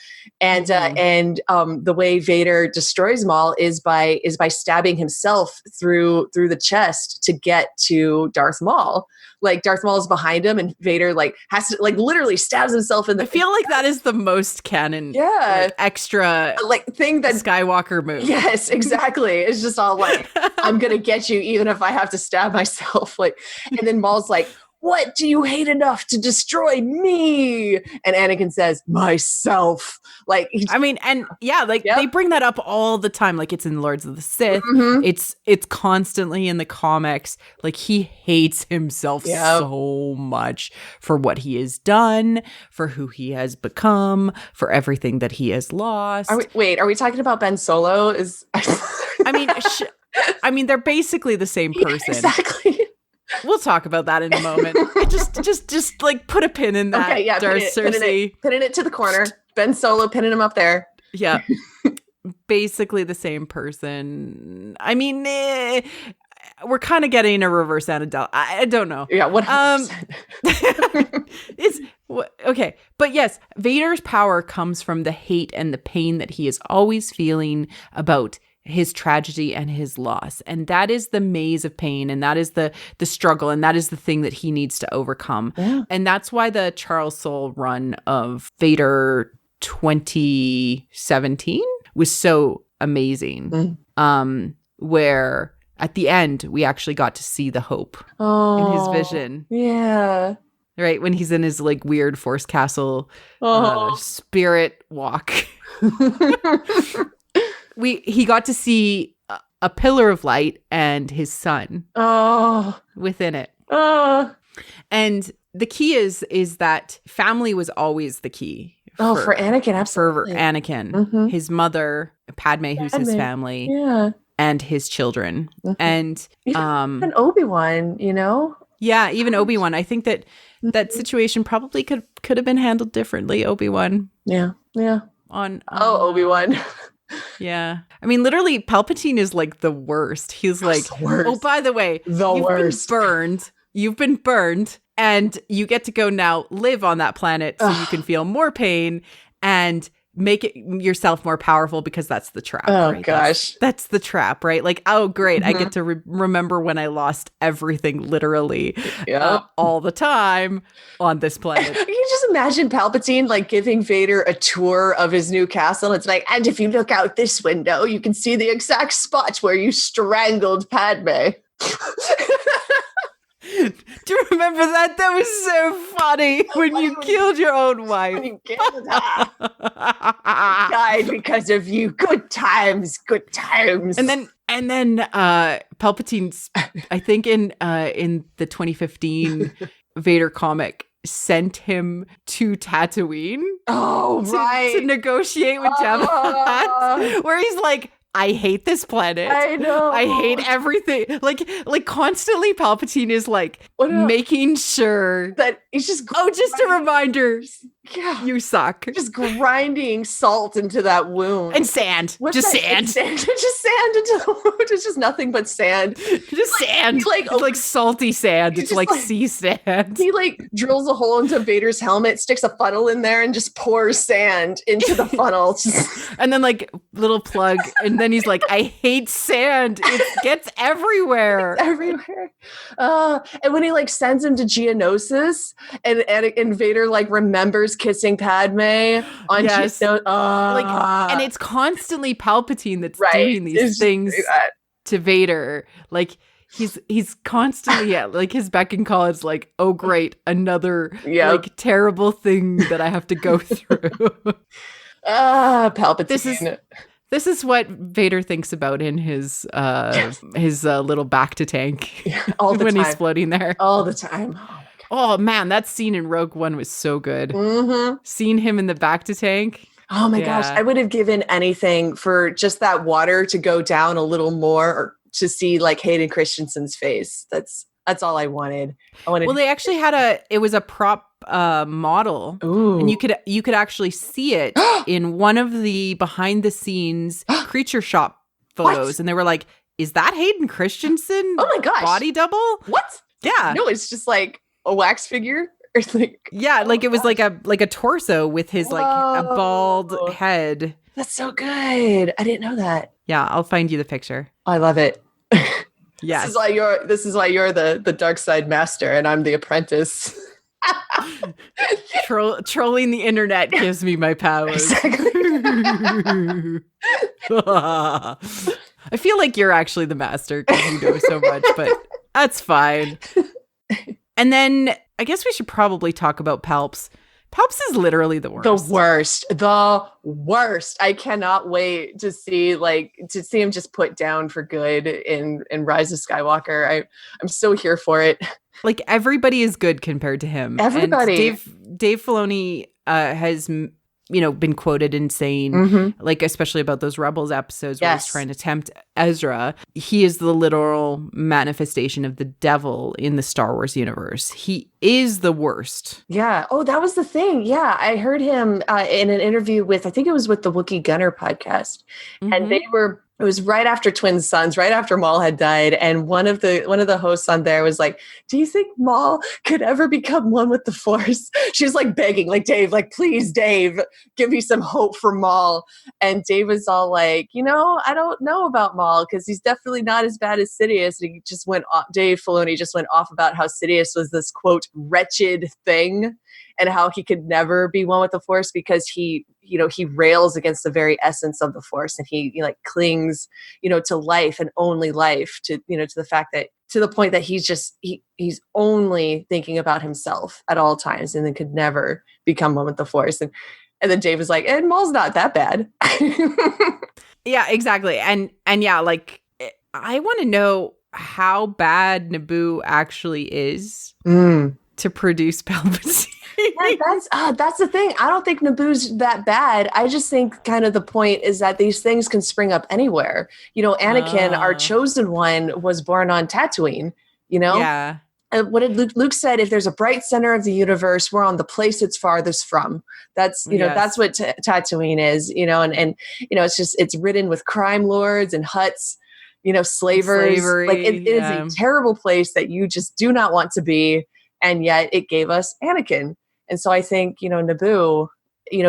And the way Vader destroys Maul is by stabbing himself through the chest to get to Darth Maul. Like Darth Maul is behind him, and Vader like has to like literally stabs himself in the. I feel like that is the most canon, extra like thing that Skywalker move. Yes, exactly. It's just all like, I'm gonna get you even if I have to stab myself. Like, and then Maul's like, what do you hate enough to destroy me? And Anakin says, myself. Like, they bring that up all the time. Like it's in Lords of the Sith. Mm-hmm. It's constantly in the comics. Like he hates himself so much for what he has done, for who he has become, for everything that he has lost. Are we talking about Ben Solo? I mean, they're basically the same person. Yeah, exactly. We'll talk about that in a moment. Just like put a pin in that. Okay, yeah, Darth Cersei. Pinning it to the corner. Ben Solo, pinning him up there. Yeah. Basically the same person. I mean, we're kind of getting a reverse Annadelle. I don't know. Yeah, 100%. It's okay. But yes, Vader's power comes from the hate and the pain that he is always feeling about his tragedy and his loss. And that is the maze of pain, and that is the struggle, and that is the thing that he needs to overcome. Yeah. And that's why the Charles Soule run of Vader 2017 was so amazing. Where at the end we actually got to see the hope in his vision. Yeah. Right, when he's in his like weird Force Castle spirit walk. He got to see a pillar of light and his son within it. And the key is that family was always the key. For Anakin, absolutely. For Anakin. Mm-hmm. His mother, Padme, who's his family. Yeah. and his children. And even Obi-Wan, yeah, even Obi-Wan. I think that situation probably could have been handled differently. Obi-Wan. Yeah. Obi-Wan. Yeah. I mean, literally, Palpatine is like the worst. He's like, oh, by the way, you've been burned, and you get to go now live on that planet so you can feel more pain and make it yourself more powerful, because that's the trap. Oh, right? gosh. That's the trap, right? Like, oh, great. I get to remember when I lost everything literally all the time on this planet. Can you just imagine Palpatine like giving Vader a tour of his new castle? It's like, and if you look out this window, you can see the exact spot where you strangled Padme. Do you remember that? That was so funny when you killed your own wife. When you killed her. Died because of you. Good times. And then Palpatine's, I think in the 2015 Vader comic, sent him to Tatooine. Oh, right. To negotiate with Jabba the Hutt, where he's like, I hate this planet. I know. I hate everything. Like constantly Palpatine is like making sure that he's just just a reminder. Yeah. You suck. Just grinding salt into that wound. And sand. Sand. Just sand into the wound. It's just nothing but sand. Just sand. It's like salty sand. It's like sea sand. He like drills a hole into Vader's helmet, sticks a funnel in there, and just pours sand into the funnel. And then like little plug. And then he's like, I hate sand. It gets everywhere. It's everywhere. And when he like sends him to Geonosis, and Vader like remembers kissing Padme on Geonosis. And it's constantly Palpatine that's doing these things to Vader. Like he's constantly like his beck and call is like, oh great, another like terrible thing that I have to go through. Palpatine. This is what Vader thinks about in his little back to tank all the when time. He's floating there all the time. Oh man, that scene in Rogue One was so good. Mm-hmm. Seeing him in the back to tank. Oh my gosh, I would have given anything for just that water to go down a little more, or to see like Hayden Christensen's face. That's all I wanted. Well, they actually had it was a prop model. Ooh. And you could actually see it in one of the behind the scenes creature shop photos. What? And they were like, is that Hayden Christensen? Oh my gosh. Body double? What? Yeah. No, it's just like a wax figure. Or like, like it was like a torso with his like a bald head. That's so good. I didn't know that. Yeah, I'll find you the picture. I love it. Yes. This is why you're the dark side master and I'm the apprentice. Trolling the internet gives me my powers. Exactly. I feel like you're actually the master because you know so much, but that's fine. And then I guess we should probably talk about Palps. Palps is literally the worst. The worst. I cannot wait to see him just put down for good in Rise of Skywalker. I'm so here for it. Like everybody is good compared to him. Everybody. And Dave Filoni has been quoted in saying, like, especially about those Rebels episodes where he's trying to tempt Ezra, he is the literal manifestation of the devil in the Star Wars universe. He is the worst. Yeah. Oh, that was the thing. Yeah. I heard him in an interview with, I think it was with the Wookiee Gunner podcast. And it was right after Twin Sons, right after Maul had died. And one of the hosts on there was like, do you think Maul could ever become one with the Force? She was like begging, like, Dave, like, please, Dave, give me some hope for Maul. And Dave was all like, I don't know about Maul because he's definitely not as bad as Sidious. And he just went off, Dave Filoni just went off about how Sidious was this, quote, wretched thing. And how he could never be one with the Force because he rails against the very essence of the Force, and he like clings, to life and only life, to the fact that, to the point that he's only thinking about himself at all times, and then could never become one with the Force. And then Dave was like, and Maul's not that bad. Yeah, exactly. And yeah, like I want to know how bad Naboo actually is to produce Palpatine. Yeah, that's the thing. I don't think Naboo's that bad. I just think kind of the point is that these things can spring up anywhere. Anakin, our Oh, chosen one, was born on Tatooine. You know, yeah. what did Luke said? If there's a bright center of the universe, we're on the place it's farthest from. That's Yes. what Tatooine is. It's ridden with crime lords and huts. And Slavers. Like it slavery. is a Yeah. terrible place that you just do not want to be. And yet it gave us Anakin. And so I think, Naboo,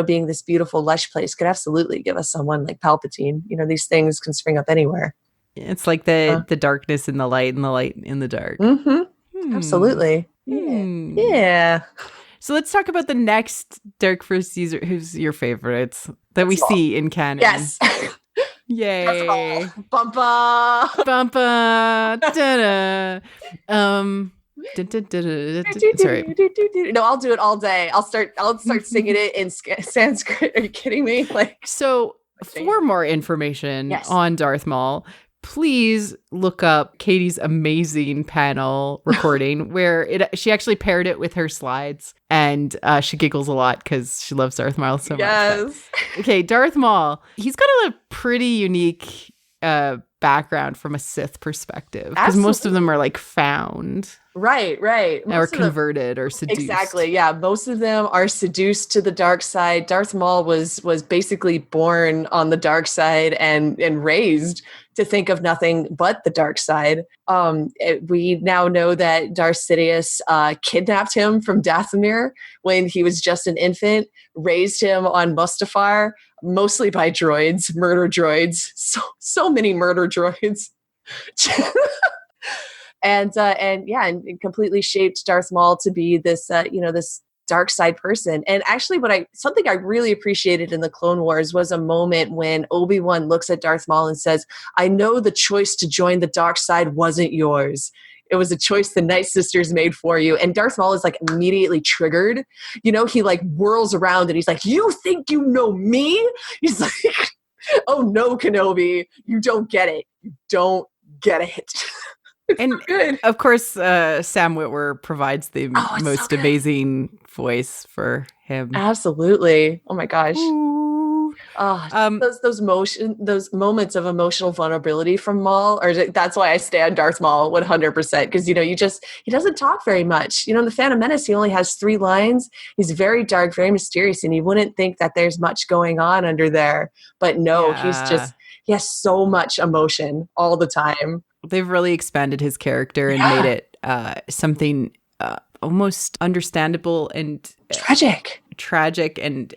being this beautiful, lush place could absolutely give us someone like Palpatine. These things can spring up anywhere. It's like the darkness in the light and the light in the dark. Mm-hmm. Hmm. Absolutely. Yeah. Hmm. Yeah. So let's talk about the next Dark Force user. Who's your favorites that we Darth Maul. see in canon? Yes. Yay. Bumpa. Bumpa. Da-da. Sorry. No, I'll do it all day. I'll start singing it in Sanskrit. Are you kidding me? So for more information Yes. on Darth Maul, please look up Katie's amazing panel recording where she actually paired it with her slides, and she giggles a lot because she loves Darth Maul so much. Yes. Okay, Darth Maul. He's got a pretty unique background from a Sith perspective, because most of them are like found. Right. Or converted or seduced. Exactly. Yeah. Most of them are seduced to the dark side. Darth Maul was basically born on the dark side and raised to think of nothing but the dark side. We now know that Darth Sidious kidnapped him from Dathomir when he was just an infant, raised him on Mustafar, mostly by droids, murder droids. So many murder droids. And completely shaped Darth Maul to be this, this dark side person. And actually, something I really appreciated in the Clone Wars was a moment when Obi-Wan looks at Darth Maul and says, "I know the choice to join the dark side wasn't yours. It was a choice the nightsisters made for you." And Darth Maul is like immediately triggered. He like whirls around and he's like, "You think you know me?" He's like, "Oh no, Kenobi, you don't get it. You don't get it." And good. Of course, Sam Witwer provides the most so amazing voice for him. Absolutely. Oh my gosh. Ooh. Those moments of emotional vulnerability from Maul, or that's why I stand Darth Maul 100%. Because he doesn't talk very much. In the Phantom Menace, he only has 3 lines. He's very dark, very mysterious, and you wouldn't think that there's much going on under there. But no, he has so much emotion all the time. They've really expanded his character and made it something almost understandable and tragic, and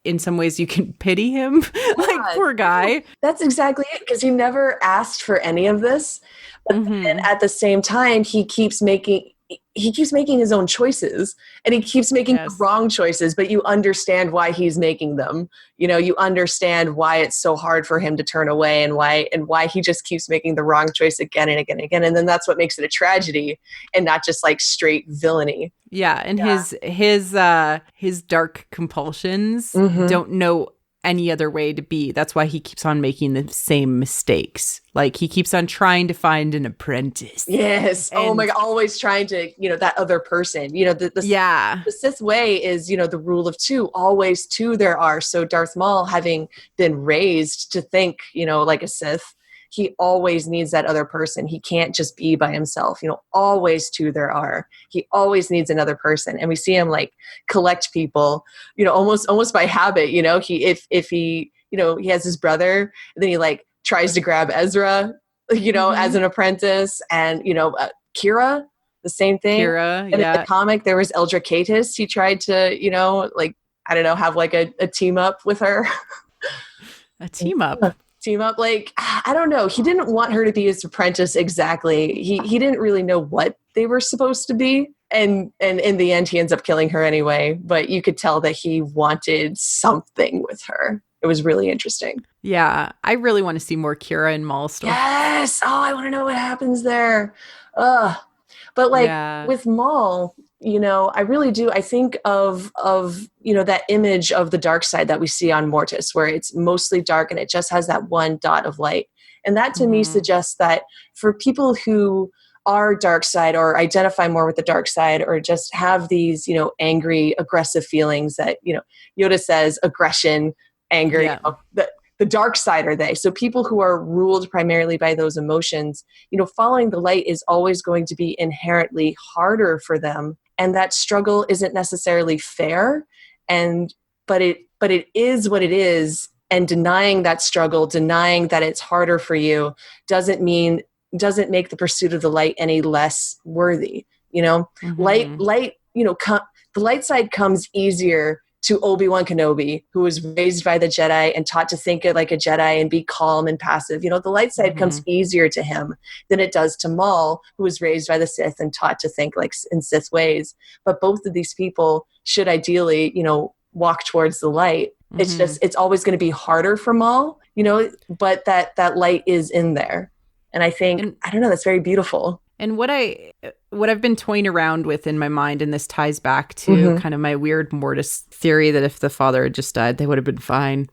in some ways you can pity him. Like, poor guy. That's exactly it, because he never asked for any of this, but then at the same time he keeps making his own choices, and he keeps making the wrong choices, but you understand why he's making them. You understand why it's so hard for him to turn away, and why he just keeps making the wrong choice again and again and again. And then that's what makes it a tragedy and not just like straight villainy. Yeah. And his dark compulsions don't know any other way to be. That's why he keeps on making the same mistakes. Like, he keeps on trying to find an apprentice. Yes. Oh my God. Always trying to, that other person, the Sith way is, the rule of 2, always 2 there are. So Darth Maul, having been raised to think, like a Sith, he always needs that other person. He can't just be by himself. Always 2 there are. He always needs another person. And we see him like collect people, almost by habit. If he has his brother, and then he like tries to grab Ezra, as an apprentice, and Kira, the same thing. And in the comic, there was Eldra Catus. He tried to, have like a team up with her. A team up. Like, I don't know. He didn't want her to be his apprentice exactly. He didn't really know what they were supposed to be. And in the end, he ends up killing her anyway. But you could tell that he wanted something with her. It was really interesting. Yeah. I really want to see more Kira and Maul story. Yes. Oh, I want to know what happens there. But with Maul, I really do. I think of that image of the dark side that we see on Mortis, where it's mostly dark and it just has that one dot of light. And that to me suggests that for people who are dark side or identify more with the dark side or just have these, angry, aggressive feelings that, Yoda says aggression, anger, Yeah. The dark side are they. So people who are ruled primarily by those emotions, following the light is always going to be inherently harder for them. And that struggle isn't necessarily fair. But it is what it is. And denying that struggle, denying that it's harder for you doesn't make the pursuit of the light any less worthy. Mm-hmm. Light, the light side comes easier to Obi-Wan Kenobi, who was raised by the Jedi and taught to think like a Jedi and be calm and passive. The light side comes easier to him than it does to Maul, who was raised by the Sith and taught to think like in Sith ways. But both of these people should ideally, walk towards the light. It's always going to be harder for Maul, but that light is in there. And I think, I don't know, that's very beautiful. And what I've been toying around with in my mind, and this ties back to kind of my weird Mortis theory that if the father had just died, they would have been fine,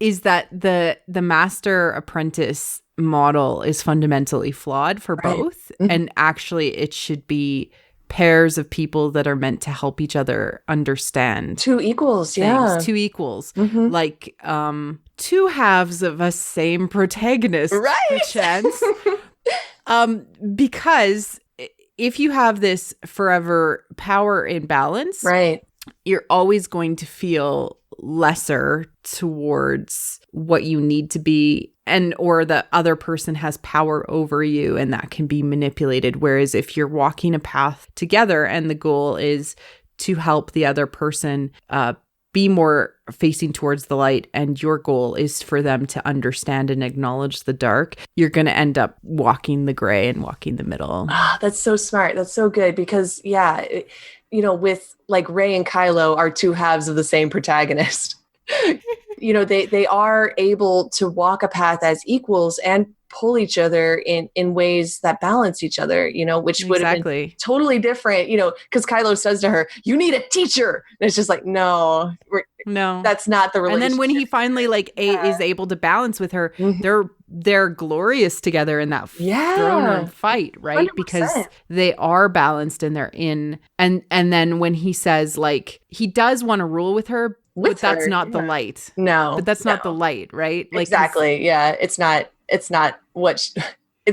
is that the master apprentice model is fundamentally flawed for both. And actually it should be pairs of people that are meant to help each other understand. Two equals, things. yeah. Two equals. Like two halves of a same protagonist. Right. Chance. Because if you have this forever power imbalance, right, you're always going to feel lesser towards what you need to be, and or the other person has power over you, and that can be manipulated. Whereas if you're walking a path together and the goal is to help the other person be more facing towards the light, and your goal is for them to understand and acknowledge the dark, you're going to end up walking the gray and walking the middle. That's so smart. That's so good because, with like Rey and Kylo are two halves of the same protagonist. They are able to walk a path as equals and pull each other in ways that balance each other, which would have been totally different, because Kylo says to her, "You need a teacher." And it's just like, no, that's not the relationship. And then when he finally is able to balance with her, they're glorious together in that throne room fight, right? 100%. Because they are balanced and they're in. And then when he says he does want to rule with her, but that's not the light. No, but that's not the light, right? Exactly. Yeah, it's not it's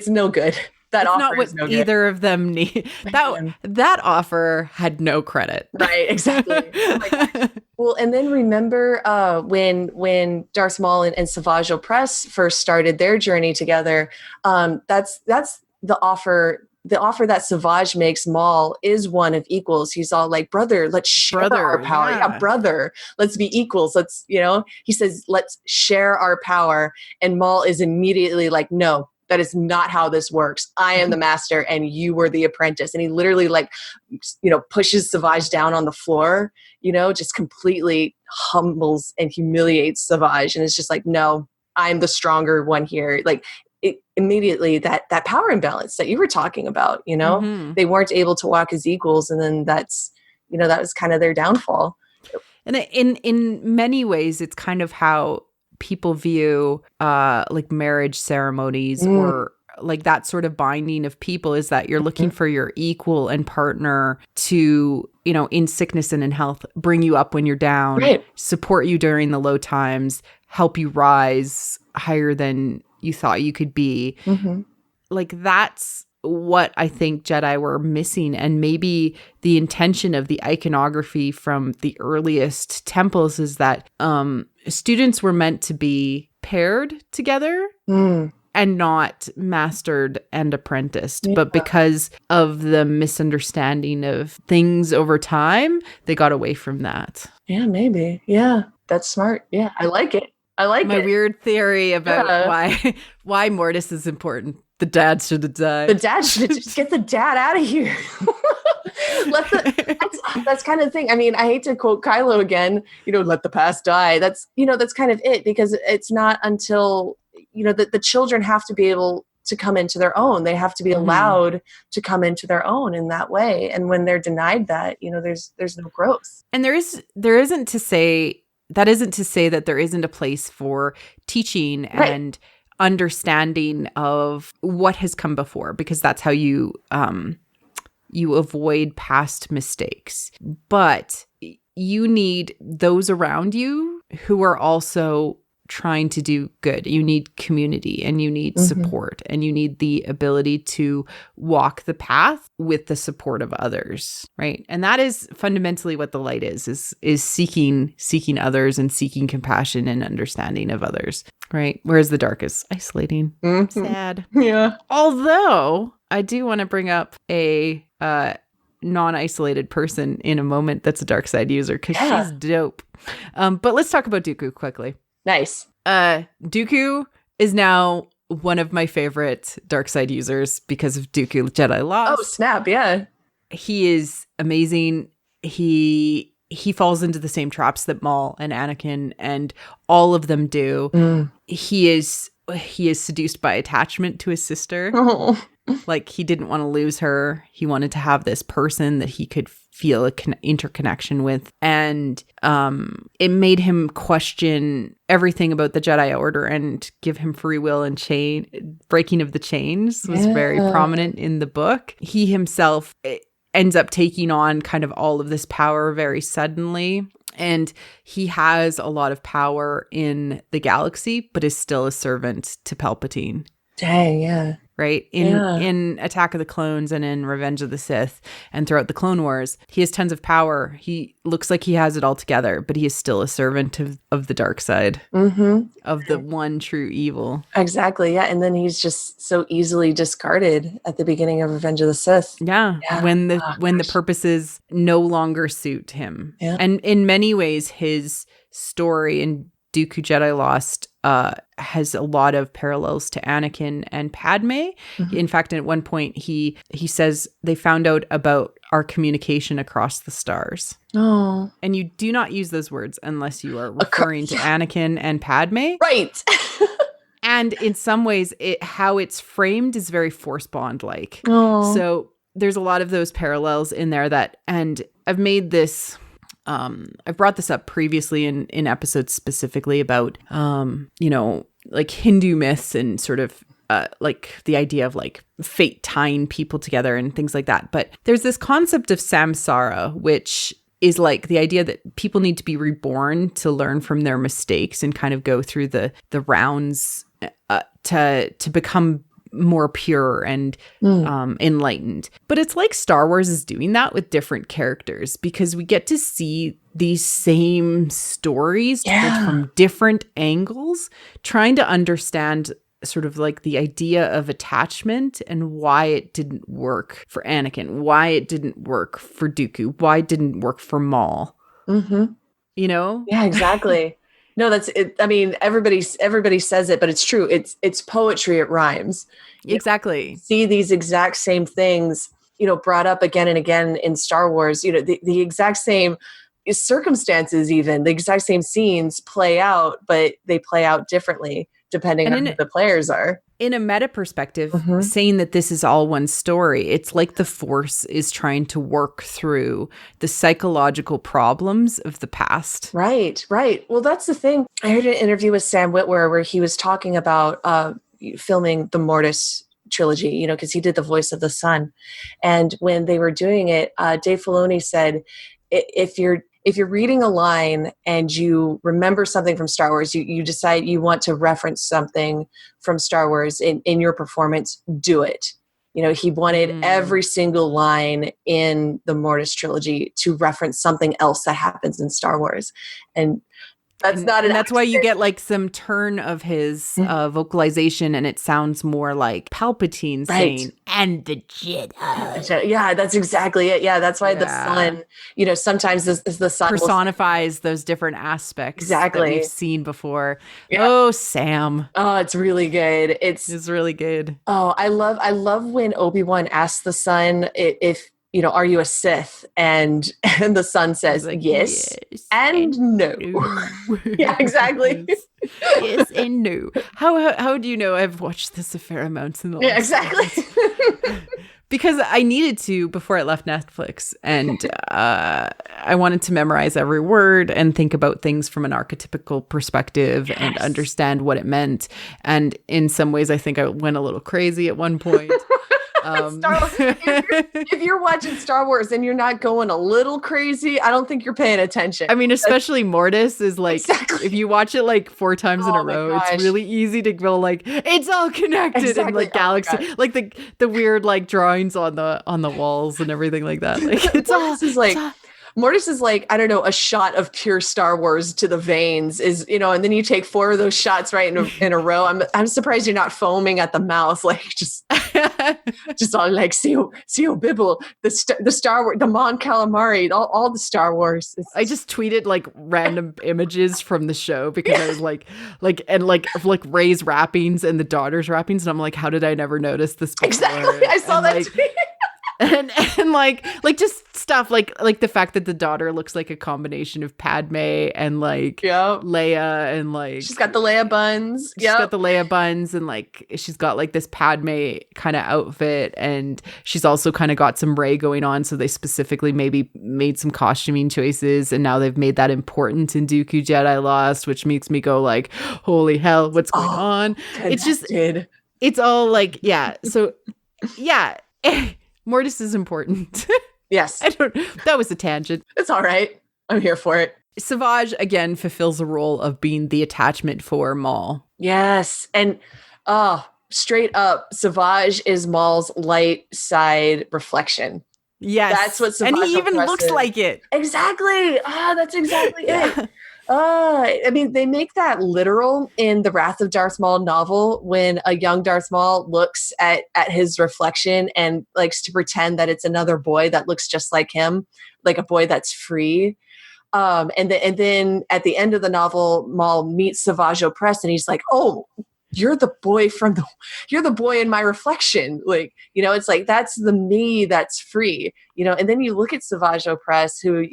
no good. That it's offer not what is no either good. Of them need. That offer had no credit. Right, exactly. Oh my gosh. Well, and then remember when Darth Maul and Savage Opress first started their journey together, that's the offer. The offer that Savage makes Maul is one of equals. He's all like, "Brother, let's share our power. Yeah, brother, let's be equals. Let's, he says, let's share our power." And Maul is immediately like, "No, that is not how this works. I am the master and you were the apprentice." And he literally pushes Savage down on the floor, just completely humbles and humiliates Savage. And it's just like, "No, I'm the stronger one here." Immediately that power imbalance that you were talking about, they weren't able to walk as equals. And then that was kind of their downfall. And in many ways, it's kind of how people view marriage ceremonies or like that sort of binding of people, is that you're looking for your equal and partner to, in sickness and in health, bring you up when you're down, right, support you during the low times, help you rise higher than you thought you could be. That's what I think Jedi were missing. And maybe the intention of the iconography from the earliest temples is that students were meant to be paired together and not mastered and apprenticed. But because of the misunderstanding of things over time, they got away from that. Yeah, maybe. Yeah, that's smart. Yeah, I like it. My weird theory about why Mortis is important. The dad should have died. The dad should have get the dad out of here. That's kind of the thing. I mean, I hate to quote Kylo again, let the past die. That's kind of it, because it's not until, the children have to be able to come into their own. They have to be allowed to come into their own in that way. And when they're denied that, there's no growth. And there isn't to say that there isn't a place for teaching and understanding of what has come before, because that's how you avoid past mistakes. But you need those around you who are also trying to do good. You need community, and you need support, and you need the ability to walk the path with the support of others, right? And that is fundamentally what the light is seeking others and seeking compassion and understanding of others, right? Whereas the dark is isolating, sad. Yeah. Although I do want to bring up a non-isolated person in a moment that's a dark side user, because she's dope. But let's talk about Dooku quickly. Nice. Dooku is now one of my favorite dark side users because of Dooku Jedi Lost. Oh, snap, yeah. He is amazing. He falls into the same traps that Maul and Anakin and all of them do. He is seduced by attachment to his sister. Oh. Like, he didn't want to lose her. He wanted to have this person that he could feel a interconnection with. And it made him question everything about the Jedi Order and give him free will, and breaking of the chains was very prominent in the book. He himself ends up taking on kind of all of this power very suddenly. And he has a lot of power in the galaxy, but is still a servant to Palpatine. Dang, yeah. Right? In Attack of the Clones and in Revenge of the Sith and throughout the Clone Wars, he has tons of power. He looks like he has it all together, but he is still a servant of the dark side, of the one true evil. Exactly, yeah. And then he's just so easily discarded at the beginning of Revenge of the Sith. Yeah. When the purposes no longer suit him. Yeah. And in many ways, his story in Dooku Jedi Lost has a lot of parallels to Anakin and Padme. In fact, at one point, he says they found out about our communication across the stars. Oh. And you do not use those words unless you are referring to Anakin and Padme. Right. And in some ways, how it's framed is very Force Bond-like. Oh. So there's a lot of those parallels in there and I've made this... I've brought this up previously in episodes specifically about, like Hindu myths and sort of like the idea of like fate tying people together and things like that. But there's this concept of samsara, which is like the idea that people need to be reborn to learn from their mistakes and kind of go through the rounds to become more pure and enlightened. But it's like Star Wars is doing that with different characters, because we get to see these same stories told from different angles, trying to understand sort of like the idea of attachment and why it didn't work for Anakin, why it didn't work for Dooku, why it didn't work for Maul. You know? Yeah, exactly. No, that's it. I mean, everybody says it, but it's true. It's poetry. It rhymes. Exactly. See these exact same things, brought up again and again in Star Wars. The exact same circumstances, even the exact same scenes play out, but they play out differently depending on who the players are. In a meta perspective, saying that this is all one story, it's like the Force is trying to work through the psychological problems of the past. Right. Well, that's the thing. I heard an interview with Sam Witwer where he was talking about filming the Mortis trilogy, because he did the voice of the son. And when they were doing it, Dave Filoni said, if you're reading a line and you remember something from Star Wars, you decide you want to reference something from Star Wars in your performance, do it. He wanted every single line in the Mortis trilogy to reference something else that happens in Star Wars. And that's why you get like some turn of his vocalization, and it sounds more like Palpatine saying, "And the Jedi." Yeah, that's exactly it. Yeah, that's why the son, sometimes the son personifies those different aspects that we've seen before. Yeah. Oh, Sam. Oh, it's really good. It's really good. Oh, I love when Obi-Wan asks the son if are you a Sith? And the son says, like, yes and no. Yeah, exactly. Yes and no. How do you know? I've watched this a fair amount in the last exactly. because I needed to before I left Netflix, and I wanted to memorize every word and think about things from an archetypical perspective and understand what it meant. And in some ways, I think I went a little crazy at one point. If you're watching Star Wars and you're not going a little crazy, I don't think you're paying attention. I mean, especially Mortis is like, Exactly. if you watch it like 4 times in a row, gosh. it's really easy to go like, it's all connected and like galaxy, like the weird like drawings on the walls and everything like that. Like it's Mortis is like, I don't know, a shot of pure Star Wars to the veins is, and then you take 4 of those shots right in a row. I'm surprised you're not foaming at the mouth, like just all like, see Bibble, the Star Wars, the Mon Calamari, all the Star Wars. I just tweeted like random images from the show because I was like Rey's wrappings and the daughter's wrappings, and I'm like, how did I never notice this before? Exactly, I saw that tweet. And like just stuff like the fact that the daughter looks like a combination of Padme and like Leia, and like she's got the Leia buns. She's got the Leia buns, and like she's got like this Padme kind of outfit, and she's also kind of got some Rey going on. So they specifically maybe made some costuming choices, and now they've made that important in Dooku Jedi Lost, which makes me go like, holy hell, what's going on? It's just it's all like so Mortis is important. Yes. That was a tangent. It's all right. I'm here for it. Savage, again, fulfills the role of being the attachment for Maul. Yes. And straight up, Savage is Maul's light side reflection. Yes. That's what Savage and he even looks like it. Exactly. That's exactly it. I mean, they make that literal in the Wrath of Darth Maul novel when a young Darth Maul looks at his reflection and likes to pretend that it's another boy that looks just like him, like a boy that's free. And then at the end of the novel, Maul meets Savage Opress, and he's like, "Oh, you're the boy in my reflection." Like, it's like, that's the me that's free, and then you look at Savage Opress, who,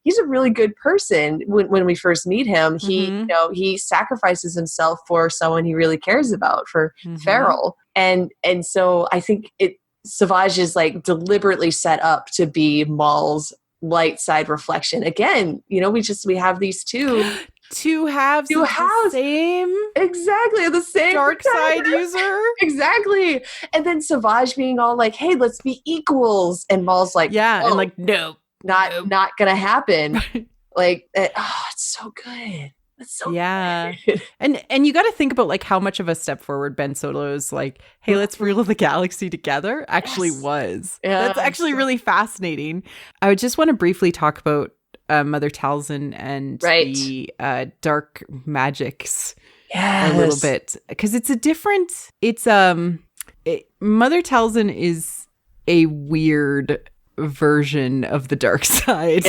he's a really good person. When we first meet him, he sacrifices himself for someone he really cares about, for Farrell. And so I think Savage is like deliberately set up to be Maul's light side reflection. Again, we have these two halves the same, exactly, the same dark side user, exactly. And then Savage being all like, "Hey, let's be equals," and Maul's like, and like, no, not gonna happen. Like, it's so good. It's so good. And you got to think about like how much of a step forward Ben Solo's like, "Hey, let's rule the galaxy together" actually was. That's actually really fascinating. I would just want to briefly talk about Mother Talzin and the dark magics a little bit, because Mother Talzin is a weird version of the dark side.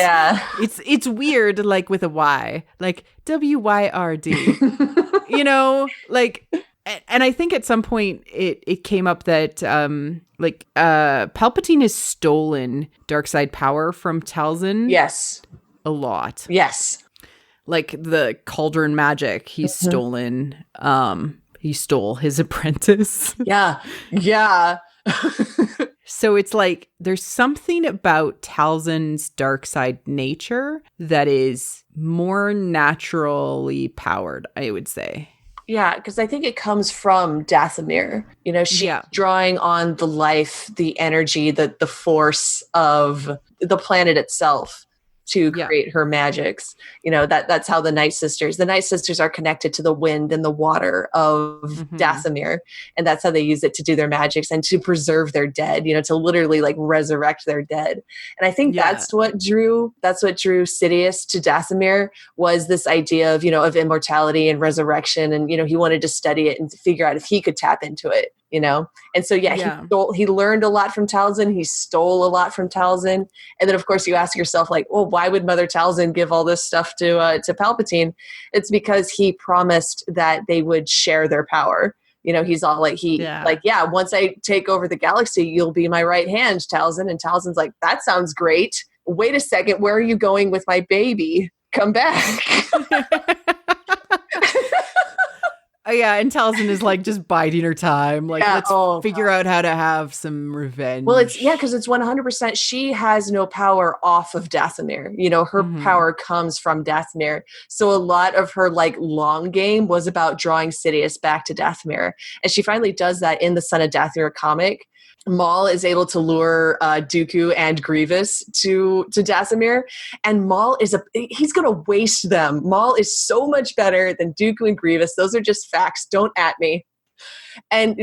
It's weird, like with a Y, like WYRD. Like, and I think at some point it came up that Palpatine has stolen dark side power from Talzin. Yes. A lot. Yes. Like the cauldron magic he's stolen. He stole his apprentice. Yeah. So it's like there's something about Talzin's dark side nature that is more naturally powered, I would say. Yeah, because I think it comes from Dathomir. She's drawing on the life, the energy, the force of the planet itself to create her magics. That's how the Nightsisters are connected to the wind and the water of Dathomir. And that's how they use it to do their magics and to preserve their dead, to literally like resurrect their dead. And I think that's what drew Sidious to Dathomir, was this idea of, of immortality and resurrection. And, he wanted to study it and figure out if he could tap into it. And so, he learned a lot from Talzin. He stole a lot from Talzin. And then, of course, you ask yourself, like, well, why would Mother Talzin give all this stuff to Palpatine? It's because he promised that they would share their power. He's all like, once I take over the galaxy, you'll be my right hand, Talzin. And Talzin's like, that sounds great. Wait a second. Where are you going with my baby? Come back. Oh, yeah, and Taliesin is like just biding her time. Like, let's figure out how to have some revenge. Well, because it's 100%. She has no power off of Dathomir. You know, her power comes from Dathomir. So a lot of her like long game was about drawing Sidious back to Dathomir, and she finally does that in the Son of Dathomir comic. Maul is able to lure Dooku and Grievous to Dathomir, and Maul he's going to waste them. Maul is so much better than Dooku and Grievous. Those are just facts. Don't at me. And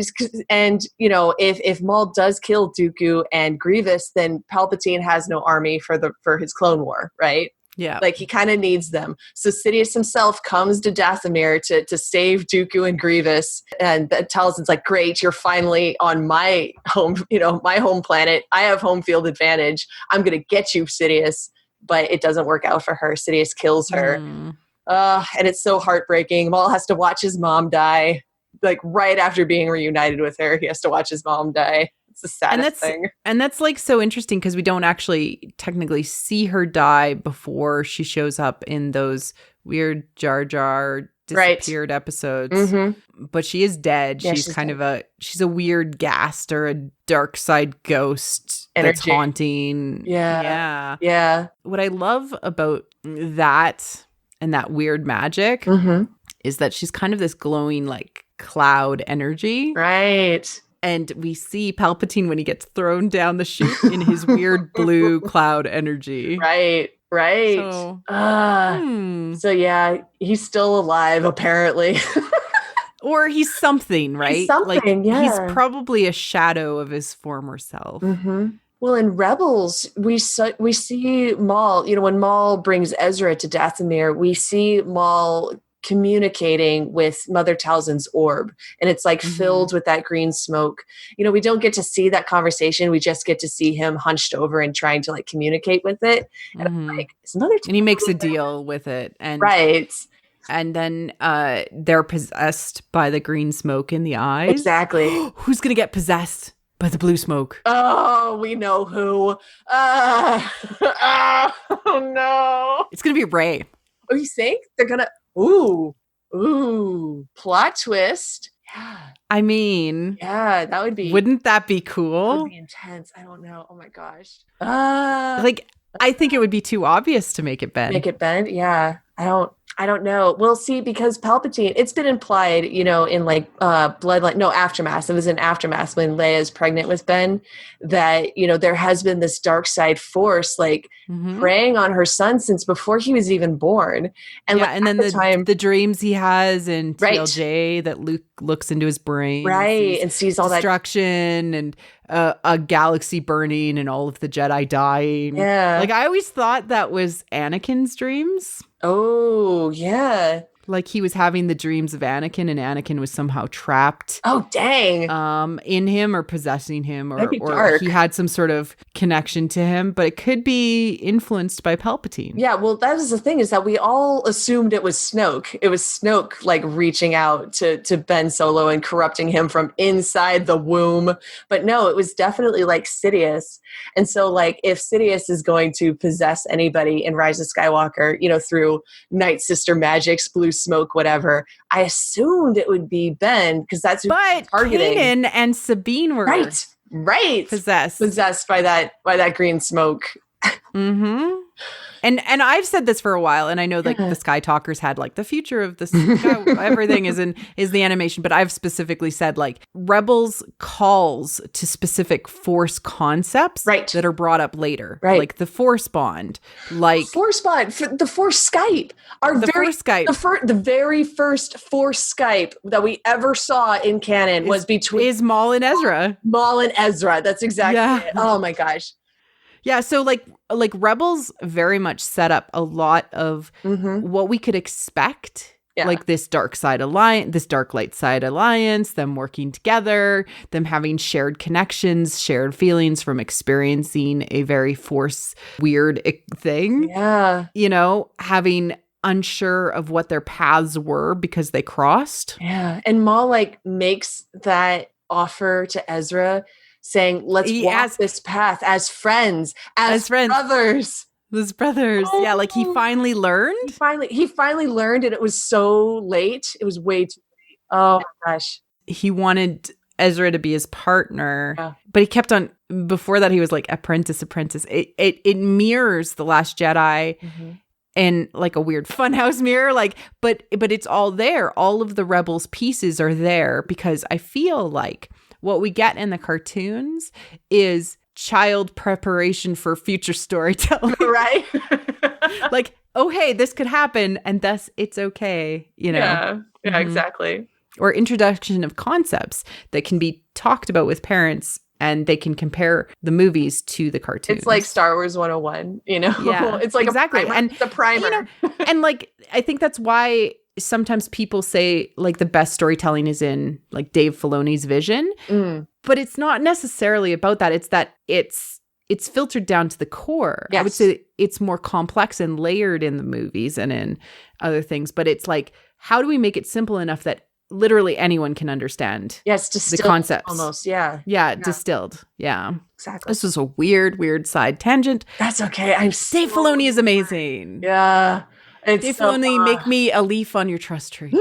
you know, if Maul does kill Dooku and Grievous, then Palpatine has no army for his Clone War, right? Yeah. Like he kind of needs them. So Sidious himself comes to Dathomir to save Dooku and Grievous. And Talisin's like, great, you're finally on my home, you know, my home planet. I have home field advantage. I'm going to get you, Sidious. But it doesn't work out for her. Sidious kills her. And it's so heartbreaking. Maul has to watch his mom die. Like right after being reunited with her, he has to watch his mom die. It's the saddest thing. And that's like so interesting because we don't actually technically see her die before she shows up in those weird Jar Jar disappeared episodes. But she is dead. Yeah, she's kind dead. She's a weird ghast or a dark side ghost that's haunting. Yeah. What I love about that and that weird magic is that she's kind of this glowing like cloud energy. Right. And we see Palpatine when he gets thrown down the chute in his weird blue cloud energy. Right. So, so yeah, he's still alive apparently. Or he's something, right? He's something, like, he's probably a shadow of his former self. Well, in Rebels, we see Maul, you know, when Maul brings Ezra to Dathomir, we see Maul communicating with Mother Talzin's orb, and it's like filled with that green smoke. You know, we don't get to see that conversation. We just get to see him hunched over and trying to like communicate with it. And I'm like, is Mother Talzin, and he makes a deal with it, and and then they're possessed by the green smoke in the eyes. Exactly. Who's gonna get possessed by the blue smoke? Oh, we know who. Oh no, it's gonna be Rey. Oh, you think they're gonna? Ooh, plot twist. Yeah. I mean, yeah, that would be. Wouldn't that be cool? That would be intense. I don't know. Oh my gosh. Like, I think it would be too obvious to make it Ben. Yeah. I don't know. We'll see, because Palpatine, it's been implied, you know, in like Aftermath. It was in Aftermath when Leia's pregnant with Ben, that, you know, there has been this dark side force like preying on her son since before he was even born. And and then the dreams he has in TLJ that Luke looks into his brain. And sees all destruction and a galaxy burning and all of the Jedi dying. Yeah. Like, I always thought that was Anakin's dreams. Oh, yeah. Like he was having the dreams of Anakin, and Anakin was somehow trapped. Oh, dang. In him or possessing him, or he had some sort of connection to him, but it could be influenced by Palpatine. Yeah, well, that is the thing, is that we all assumed it was Snoke. It was Snoke, like, reaching out to Ben Solo and corrupting him from inside the womb. But no, it was definitely, like, Sidious. And so, like, if Sidious is going to possess anybody in Rise of Skywalker, you know, through Night Sister magics, blue smoke, whatever, I assumed it would be Ben, because that's who but targeting. Kanan and Sabine were right possessed by that green smoke. And I've said this for a while, and I know like the Sky Talkers had like the future of the sky, everything is the animation, but I've specifically said like Rebels calls to specific Force concepts that are brought up later, like the Force bond, like Force bond, the Force Skype, the very first Force Skype that we ever saw in canon was between Maul and Ezra. That's exactly it. Oh my gosh. Yeah, so like Rebels very much set up a lot of what we could expect, like this dark light side alliance, them working together, them having shared connections, shared feelings from experiencing a very Force weird thing. Yeah, you know, having unsure of what their paths were because they crossed. Yeah, and Maul like makes that offer to Ezra, saying, let's walk this path as friends, as brothers. As brothers. Oh. Yeah, like he finally learned. He finally learned, and it was so late. It was way too late. Oh my gosh. He wanted Ezra to be his partner, Yeah. but he kept on. Before that, he was like apprentice. It mirrors The Last Jedi. Mm-hmm. And like a weird funhouse mirror, like, but it's all there. All of the Rebels pieces are there because I feel like what we get in the cartoons is child preparation for future storytelling. Right? Like, oh, hey, this could happen, and thus it's okay, you know? Yeah, Mhm. exactly. Or introduction of concepts that can be talked about with parents, and they can compare the movies to the cartoons. It's like Star Wars 101, you know? Yeah, It's like exactly. a primer. And it's a primer. You know, and like, I think that's why sometimes people say like the best storytelling is in like Dave Filoni's vision, but it's not necessarily about that. It's that it's filtered down to the core. Yes. I would say it's more complex and layered in the movies and in other things, but it's like, how do we make it simple enough that literally anyone can understand Yes, distilled, the concepts? almost, yeah. Yeah, distilled. Yeah. Exactly. This was a weird side tangent. That's okay. Dave Filoni is amazing. Yeah. Dave Filoni, make me a leaf on your trust tree.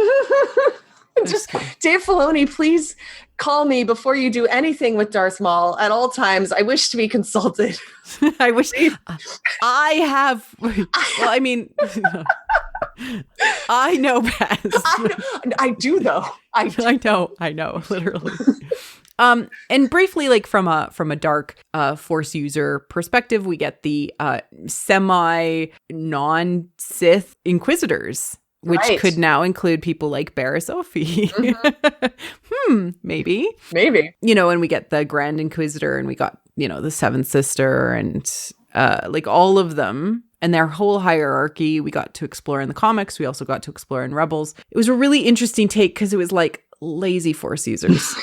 Just Dave Filoni, please call me before you do anything with Darth Maul at all times. I wish to be consulted. I wish I have. Well, I mean, I know best. I do though. I know, literally. And briefly, like from a dark Force user perspective, we get the semi non-Sith Inquisitors, which could now include people like Barriss Offee. Mm-hmm. Maybe. You know, and we get the Grand Inquisitor, and we got, you know, the Seventh Sister, and like all of them and their whole hierarchy we got to explore in the comics. We also got to explore in Rebels. It was a really interesting take because it was like lazy Force users.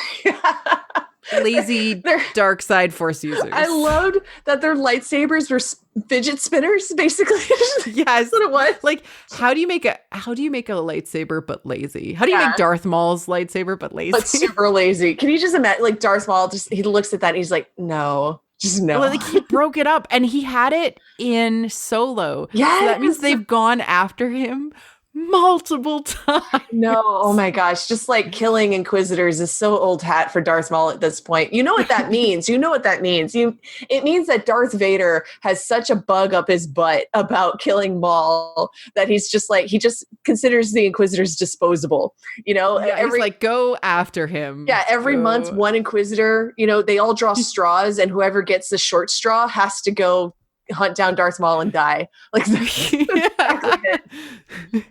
Lazy dark side Force users. I loved that their lightsabers were fidget spinners, basically. Yes, that's what it was. Like, how do you make a lightsaber but lazy? How do you make Darth Maul's lightsaber but lazy? But super lazy. Can you just imagine? Like Darth Maul, he looks at that and he's like, no. Just no. Well, like he broke it up, and he had it in Solo. Yeah, so that means they've gone after him multiple times. No, oh my gosh. Just like killing Inquisitors is so old hat for Darth Maul at this point. You know what that means. It means that Darth Vader has such a bug up his butt about killing Maul that he just considers the Inquisitors disposable. You know, he's like, go after him. Yeah, every month, one Inquisitor, you know, they all draw straws, and whoever gets the short straw has to go hunt down Darth Maul and die. Like, that's exactly it.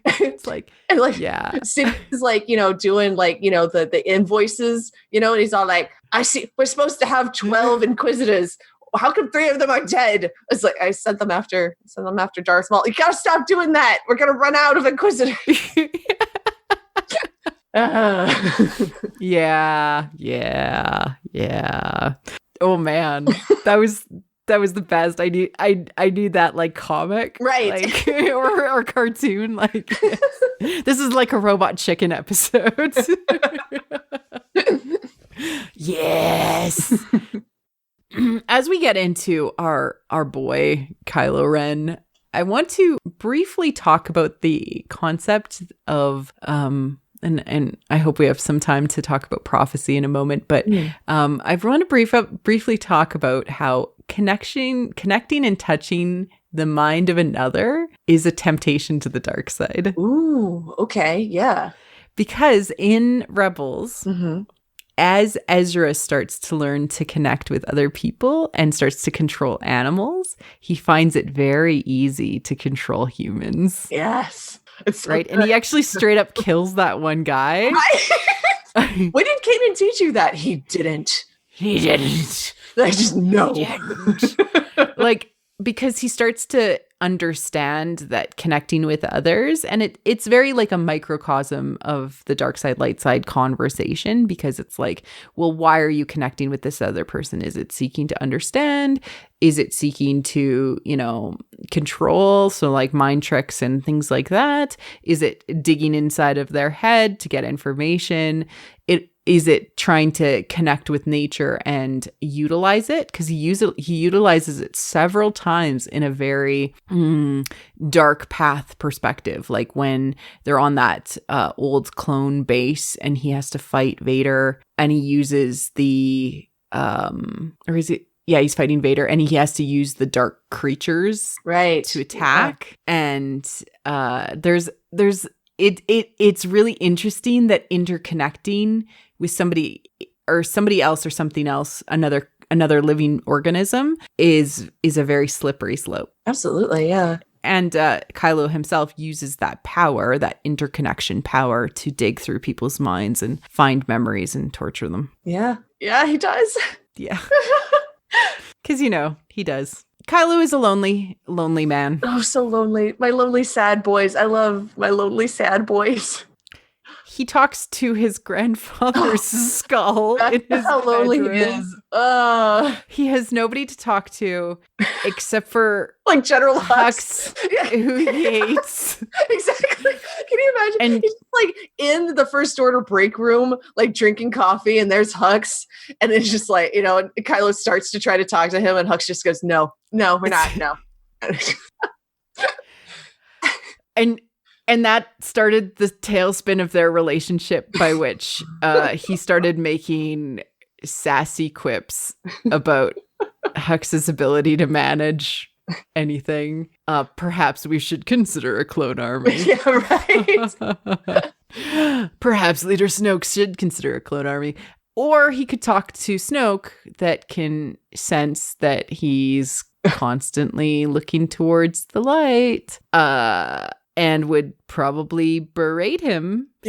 It's like, Sid is like, you know, doing like, you know, the invoices, you know, and he's all like, I see, we're supposed to have 12 Inquisitors. How come 3 of them are dead? It's like, I sent them after Darth Maul. You gotta stop doing that. We're gonna run out of Inquisitors. Yeah. Oh man, that was the best. I knew that like comic, right? Like, or cartoon. Like, this is like a Robot Chicken episode. Yes. As we get into our boy Kylo Ren, I want to briefly talk about the concept of and I hope we have some time to talk about prophecy in a moment, but I want to briefly talk about how connecting and touching the mind of another is a temptation to the dark side. Ooh, okay, yeah. Because in Rebels, as Ezra starts to learn to connect with other people and starts to control animals, he finds it very easy to control humans. Yes. It's right. And he actually straight up kills that one guy. Right? When did Kanan teach you that? He didn't. I just know. Like, because he starts to understand that connecting with others, and it's very like a microcosm of the dark side, light side conversation, because it's like, well, why are you connecting with this other person? Is it seeking to understand? Is it seeking to, you know, control? So like mind tricks and things like that. Is it digging inside of their head to get information? is it trying to connect with nature and utilize it? Because he utilizes it several times in a very dark path perspective. Like when they're on that old clone base and he has to fight Vader, and he uses the or is it? Yeah, he's fighting Vader, and he has to use the dark creatures to attack. Yeah. And it's really interesting that interconnecting with somebody else or something else, another living organism is a very slippery slope. Absolutely, yeah. And Kylo himself uses that power, that interconnection power, to dig through people's minds and find memories and torture them. Yeah, he does. Yeah. Because, he does. Kylo is a lonely man. Oh, so lonely. My lonely, sad boys. I love my lonely, sad boys. He talks to his grandfather's skull in his how lonely bedroom. he is. He has nobody to talk to except for like General Hux, who he hates. Exactly. Can you imagine? And he's just in the First Order break room, drinking coffee, and there's Hux, and it's just Kylo starts to try to talk to him, and Hux just goes, "No, we're not. No." And that started the tailspin of their relationship, by which he started making sassy quips about Hux's ability to manage anything. Perhaps we should consider a clone army. Yeah, right. Perhaps Leader Snoke should consider a clone army. Or he could talk to Snoke that can sense that he's constantly looking towards the light. And would probably berate him /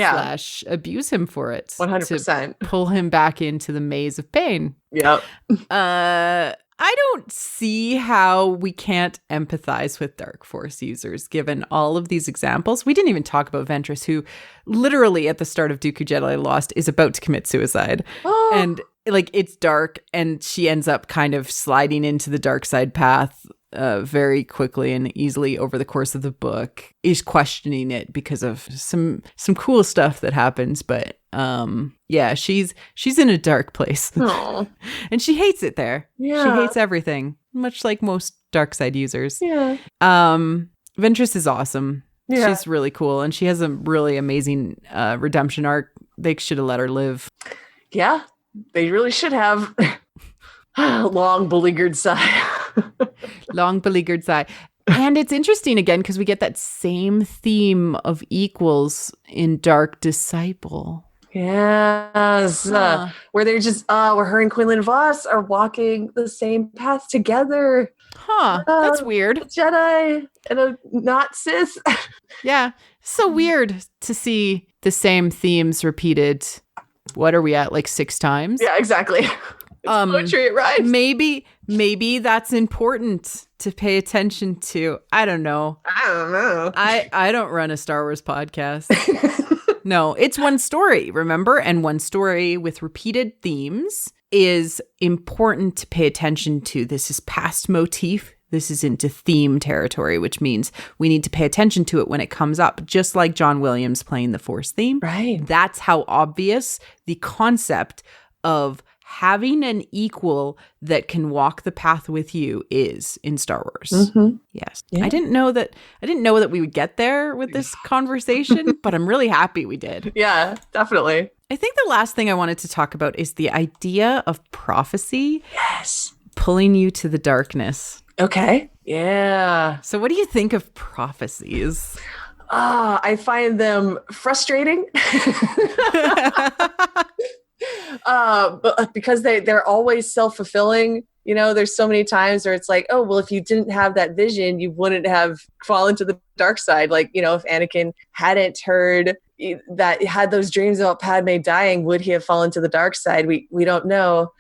abuse him for it. 100%. To pull him back into the maze of pain. Yep. I don't see how we can't empathize with Dark Force users, given all of these examples. We didn't even talk about Ventress, who literally at the start of Dooku Jedi Lost is about to commit suicide. Oh. And it's dark, and she ends up kind of sliding into the dark side path very quickly and easily over the course of the book, is questioning it because of some cool stuff that happens. But she's in a dark place. And she hates it there. Yeah. She hates everything, much like most dark side users. Yeah. Ventress is awesome. Yeah. She's really cool, and she has a really amazing redemption arc. They should have let her live. Yeah, they really should have. Long beleaguered sigh. Long beleaguered sigh. And it's interesting again because we get that same theme of equals in Dark Disciple. Yes. Where they're just, where her and Quinlan Voss are walking the same path together. Huh. That's weird. A Jedi and a not Sith. Yeah. So weird to see the same themes repeated. What are we at? 6 times? Yeah, exactly. Poetry, it rhymes. Maybe that's important to pay attention to. I don't know. I don't run a Star Wars podcast. No, it's one story, remember? And one story with repeated themes is important to pay attention to. This is past motif. This is into theme territory, which means we need to pay attention to it when it comes up, just like John Williams playing the Force theme. Right. That's how obvious the concept of having an equal that can walk the path with you is in Star Wars. Mm-hmm. Yes. Yeah. I didn't know that we would get there with this conversation, but I'm really happy we did. Yeah, definitely. I think the last thing I wanted to talk about is the idea of prophecy. Yes. Pulling you to the darkness. Okay. Yeah. So what do you think of prophecies? I find them frustrating. But because they're always self-fulfilling. There's so many times where it's like, oh, well, if you didn't have that vision, you wouldn't have fallen to the dark side. If Anakin hadn't heard that, had those dreams about Padme dying, would he have fallen to the dark side? We don't know.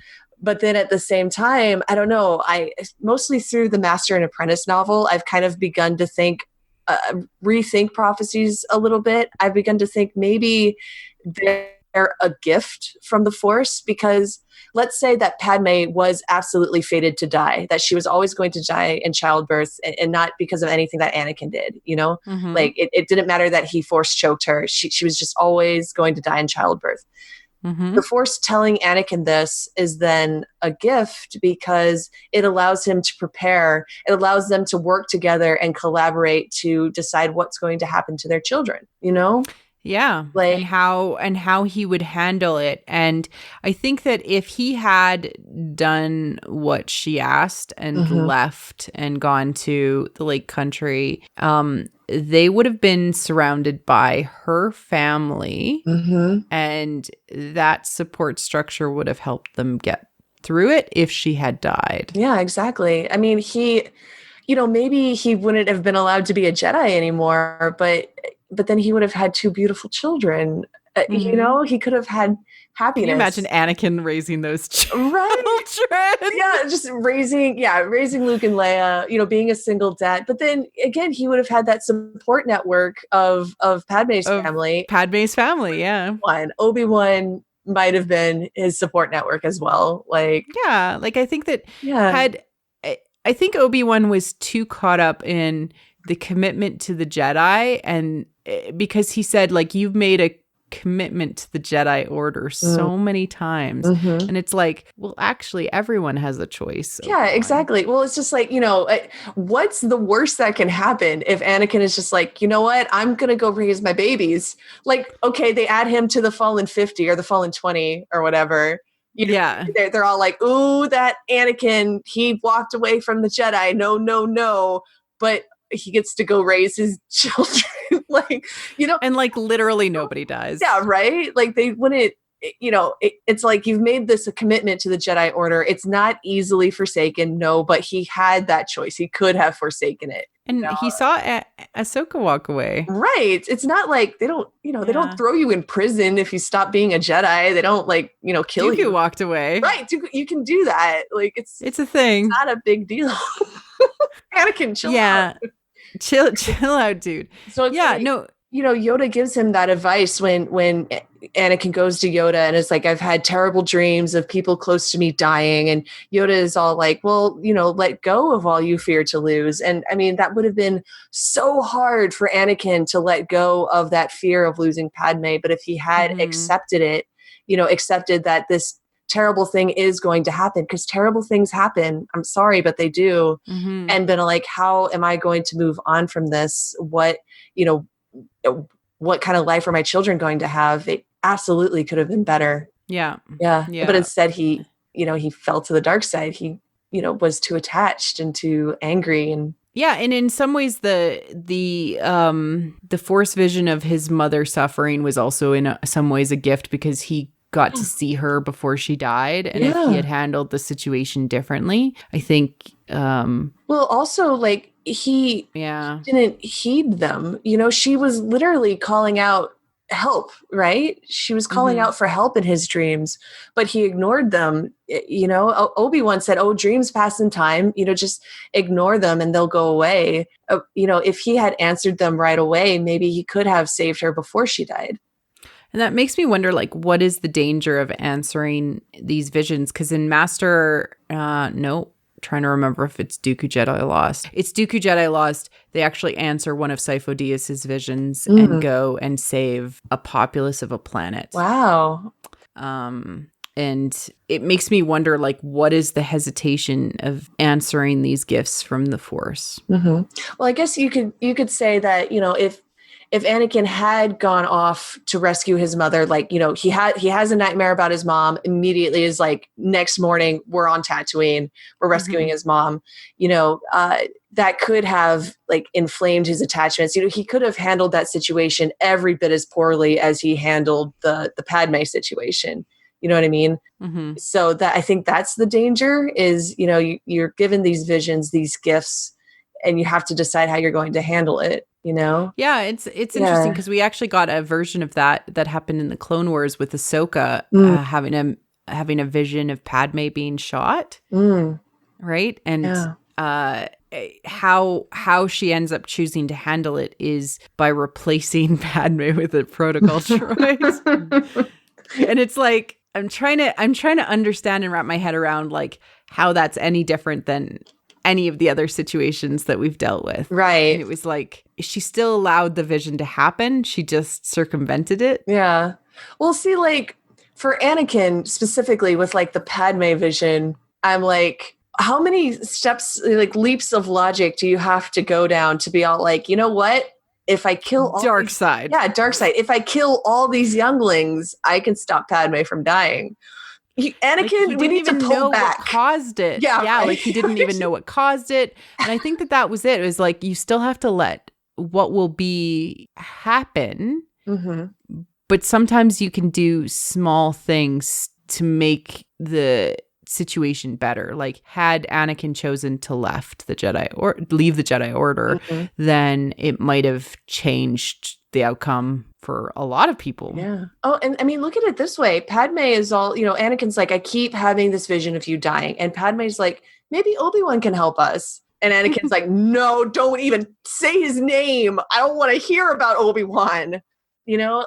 But then at the same time, I don't know. I mostly through the Master and Apprentice novel, I've kind of begun to rethink prophecies a little bit. I've begun to think maybe they're a gift from the Force, because let's say that Padme was absolutely fated to die, that she was always going to die in childbirth, and not because of anything that Anakin did, Mm-hmm. It didn't matter that he Force choked her. She was just always going to die in childbirth. The Force telling Anakin this is then a gift because it allows him to prepare. It allows them to work together and collaborate to decide what's going to happen to their children, you know? Yeah. Like, and how he would handle it. And I think that if he had done what she asked and left and gone to the Lake Country, they would have been surrounded by her family, and that support structure would have helped them get through it if she had died. Yeah, exactly. I mean, maybe he wouldn't have been allowed to be a Jedi anymore, but then he would have had 2 beautiful children. He could have had happiness. Can you imagine Anakin raising those children? Right. Yeah, just raising Luke and Leia, being a single dad. But then again, he would have had that support network of Padme's family. Padme's family, yeah. Obi-Wan might have been his support network as well. Like, yeah, like I think that I think Obi-Wan was too caught up in the commitment to the Jedi, and because he said, like, you've made a commitment to the Jedi Order so many times. And it's like, well, actually, everyone has a choice. Yeah, exactly. Well, it's just like, what's the worst that can happen if Anakin is just like, you know what, I'm going to go raise my babies. Like, okay, they add him to the Fallen 50 or the Fallen 20 or whatever. They're all like, ooh, that Anakin, he walked away from the Jedi. No. But he gets to go raise his children. And like literally nobody dies. Yeah, right? Like they wouldn't, it's like you've made this a commitment to the Jedi Order. It's not easily forsaken, no, but he had that choice. He could have forsaken it. And he saw Ahsoka walk away. Right. It's not like they don't throw you in prison if you stop being a Jedi. They don't kill you. Dooku walked away. Right. You can do that. Like it's a thing. It's not a big deal. Anakin, chill out. Chill out, dude. So it's Yoda gives him that advice when Anakin goes to Yoda and it's like, I've had terrible dreams of people close to me dying. And Yoda is all like, well, let go of all you fear to lose. And I mean, that would have been so hard for Anakin to let go of that fear of losing Padme. But if he had accepted it, accepted that this terrible thing is going to happen, because terrible things happen. I'm sorry, but they do. And been like, how am I going to move on from this? What kind of life are my children going to have? It absolutely could have been better. Yeah. But instead he fell to the dark side. He, was too attached and too angry. And and in some ways the Force vision of his mother suffering was also in some ways a gift, because he got to see her before she died. And if he had handled the situation differently, I think also like he didn't heed them. She was literally calling out help, right? She was calling out for help in his dreams, but he ignored them. Obi-Wan said, dreams pass in time, just ignore them and they'll go away. If he had answered them right away, maybe he could have saved her before she died. And that makes me wonder, like, what is the danger of answering these visions? Because in Master, trying to remember if it's Dooku Jedi Lost. It's Dooku Jedi Lost. They actually answer one of Sifo Dyas's visions and go and save a populace of a planet. Wow. And it makes me wonder, like, what is the hesitation of answering these gifts from the Force? Well, I guess you could say that, if Anakin had gone off to rescue his mother, like, he has a nightmare about his mom, immediately is like, next morning we're on Tatooine, we're rescuing his mom, that could have like inflamed his attachments. He could have handled that situation every bit as poorly as he handled the Padme situation. You know what I mean? So that, I think that's the danger is, you're given these visions, these gifts, and you have to decide how you're going to handle it. Yeah, it's interesting because we actually got a version of that happened in the Clone Wars with Ahsoka having a vision of Padme being shot, right? And how she ends up choosing to handle it is by replacing Padme with a protocol droid. And it's like I'm trying to understand and wrap my head around like how that's any different than any of the other situations that we've dealt with. Right. And it was like, she still allowed the vision to happen. She just circumvented it. Yeah. Well, see, like, for Anakin specifically with like the Padme vision, I'm like, how many steps, like leaps of logic do you have to go down to be all like, you know what? If I kill all dark side. Yeah, dark side. If I kill all these younglings, I can stop Padme from dying. Anakin, we need to pull back. What caused it. Yeah, right. Right. Like he didn't even know what caused it. And I think that was it. It was like, you still have to let what will be happen. Mm-hmm. But sometimes you can do small things to make the situation better. Like had Anakin chosen to leave the Jedi Order, then it might have changed the outcome for a lot of people. Yeah. Oh, and I mean, look at it this way. Padme is all, Anakin's like, I keep having this vision of you dying. And Padme's like, maybe Obi-Wan can help us. And Anakin's like, no, don't even say his name. I don't want to hear about Obi-Wan.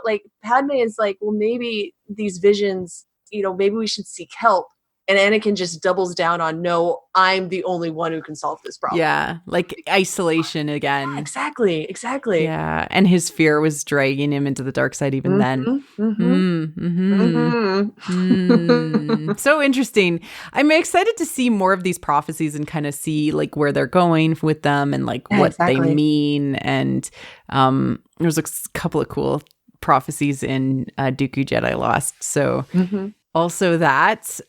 Like Padme is like, well, maybe these visions, maybe we should seek help. And Anakin just doubles down on, no, I'm the only one who can solve this problem. Yeah, like isolation again. Yeah, exactly. Yeah, and his fear was dragging him into the dark side even then. So interesting. I'm excited to see more of these prophecies and kind of see like where they're going with them and like what they mean. And there's a couple of cool prophecies in Dooku Jedi Lost. So also that,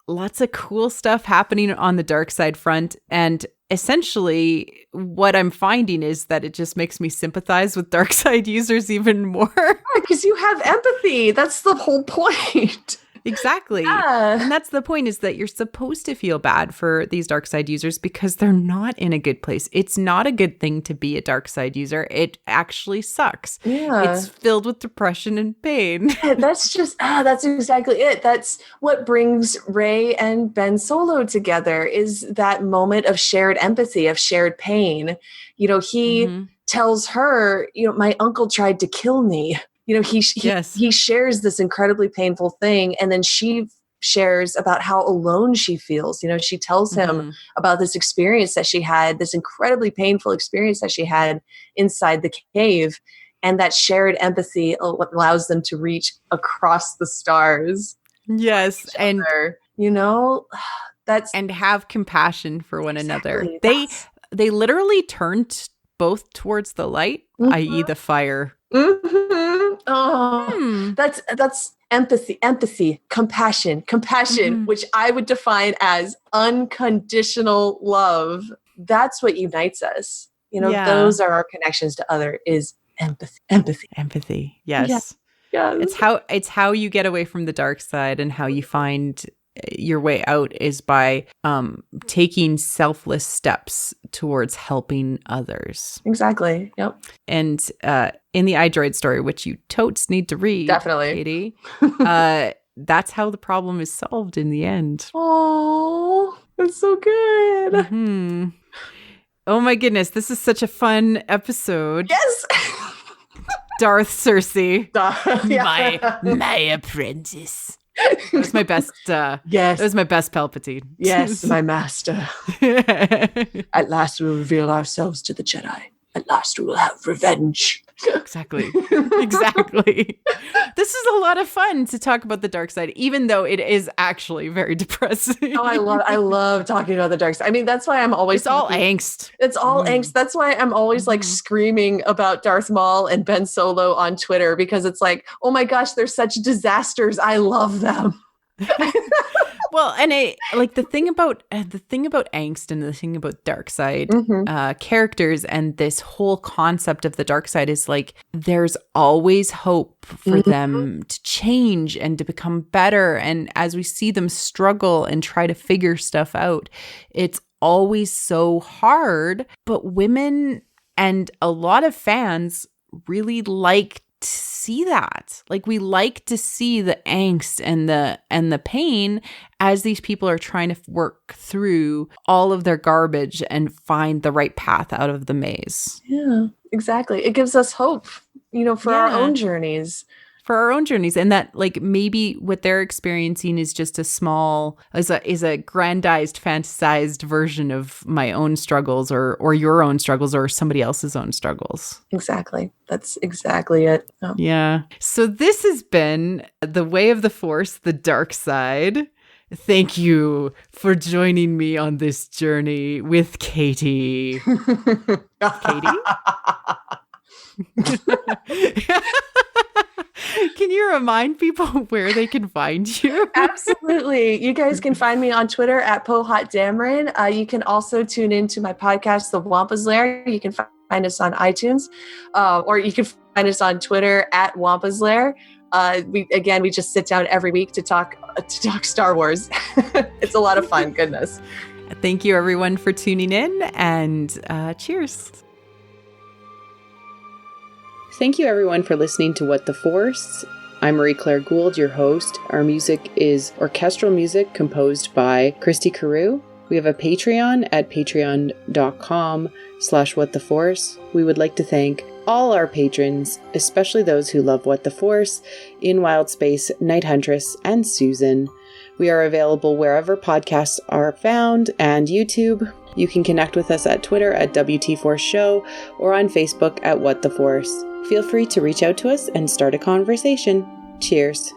lots of cool stuff happening on the dark side front. And essentially what I'm finding is that it just makes me sympathize with dark side users even more. Because you have empathy. That's the whole point. Exactly. Yeah. And that's the point, is that you're supposed to feel bad for these dark side users because they're not in a good place. It's not a good thing to be a dark side user. It actually sucks. Yeah. It's filled with depression and pain. Yeah, that's exactly it. That's what brings Rey and Ben Solo together, is that moment of shared empathy, of shared pain. He tells her, my uncle tried to kill me. He shares this incredibly painful thing, and then she shares about how alone she feels. She tells him about this experience that she had, this incredibly painful experience that she had inside the cave, and that shared empathy allows them to reach across the stars. Yes, and that's and have compassion for one another. They literally turned both towards the light, i.e., the fire. Oh, that's empathy, compassion, which I would define as unconditional love. That's what unites us. Those are our connections to other, is empathy. Yes. Yeah. It's how you get away from the dark side, and how you find your way out is by taking selfless steps towards helping others. Exactly. Yep. And in the iDroid story, which you totes need to read, definitely, Katie, that's how the problem is solved in the end. Oh, that's so good. Oh my goodness, this is such a fun episode. Yes. Darth Cersei, yeah. my apprentice. That was my best. Yes, that was my best Palpatine. Yes, my master. At last, we will reveal ourselves to the Jedi. At last, we will have revenge. Exactly. This is a lot of fun to talk about the dark side, even though it is actually very depressing. Oh, I love talking about the dark side. I mean, that's why I'm always. It's all angst. It's all angst. That's why I'm always like screaming about Darth Maul and Ben Solo on Twitter, because it's like, oh my gosh, they're such disasters. I love them. Well, and the thing about angst and the thing about dark side characters and this whole concept of the dark side is like, there's always hope for them to change and to become better. And as we see them struggle and try to figure stuff out, it's always so hard. But women and a lot of fans really like to see that. Like, we like to see the angst and the pain as these people are trying to work through all of their garbage and find the right path out of the maze. Yeah, exactly. It gives us hope, for our own journeys. for our own journeys, and that like maybe what they're experiencing is just a small, is a grandized, fantasized version of my own struggles or your own struggles or somebody else's own struggles. Exactly. That's exactly it. Oh. Yeah. So this has been The Way of the Force, the dark side. Thank you for joining me on this journey with Katie. Katie? Can you remind people where they can find you? Absolutely. You guys can find me on Twitter at PoHotDamron. You can also tune into my podcast, The Wampa's Lair. You can find us on iTunes, or you can find us on Twitter at Wampa's Lair. We just sit down every week to talk Star Wars. It's a lot of fun. Goodness. Thank you, everyone, for tuning in, and cheers. Thank you, everyone, for listening to What the Force. I'm Marie-Claire Gould, your host. Our music is orchestral music composed by Christy Carew. We have a Patreon at patreon.com/whattheforce. We would like to thank all our patrons, especially those who love What the Force, In Wild Space, Night Huntress, and Susan. We are available wherever podcasts are found and YouTube. You can connect with us at Twitter at WT Force Show or on Facebook at What the Force. Feel free to reach out to us and start a conversation. Cheers.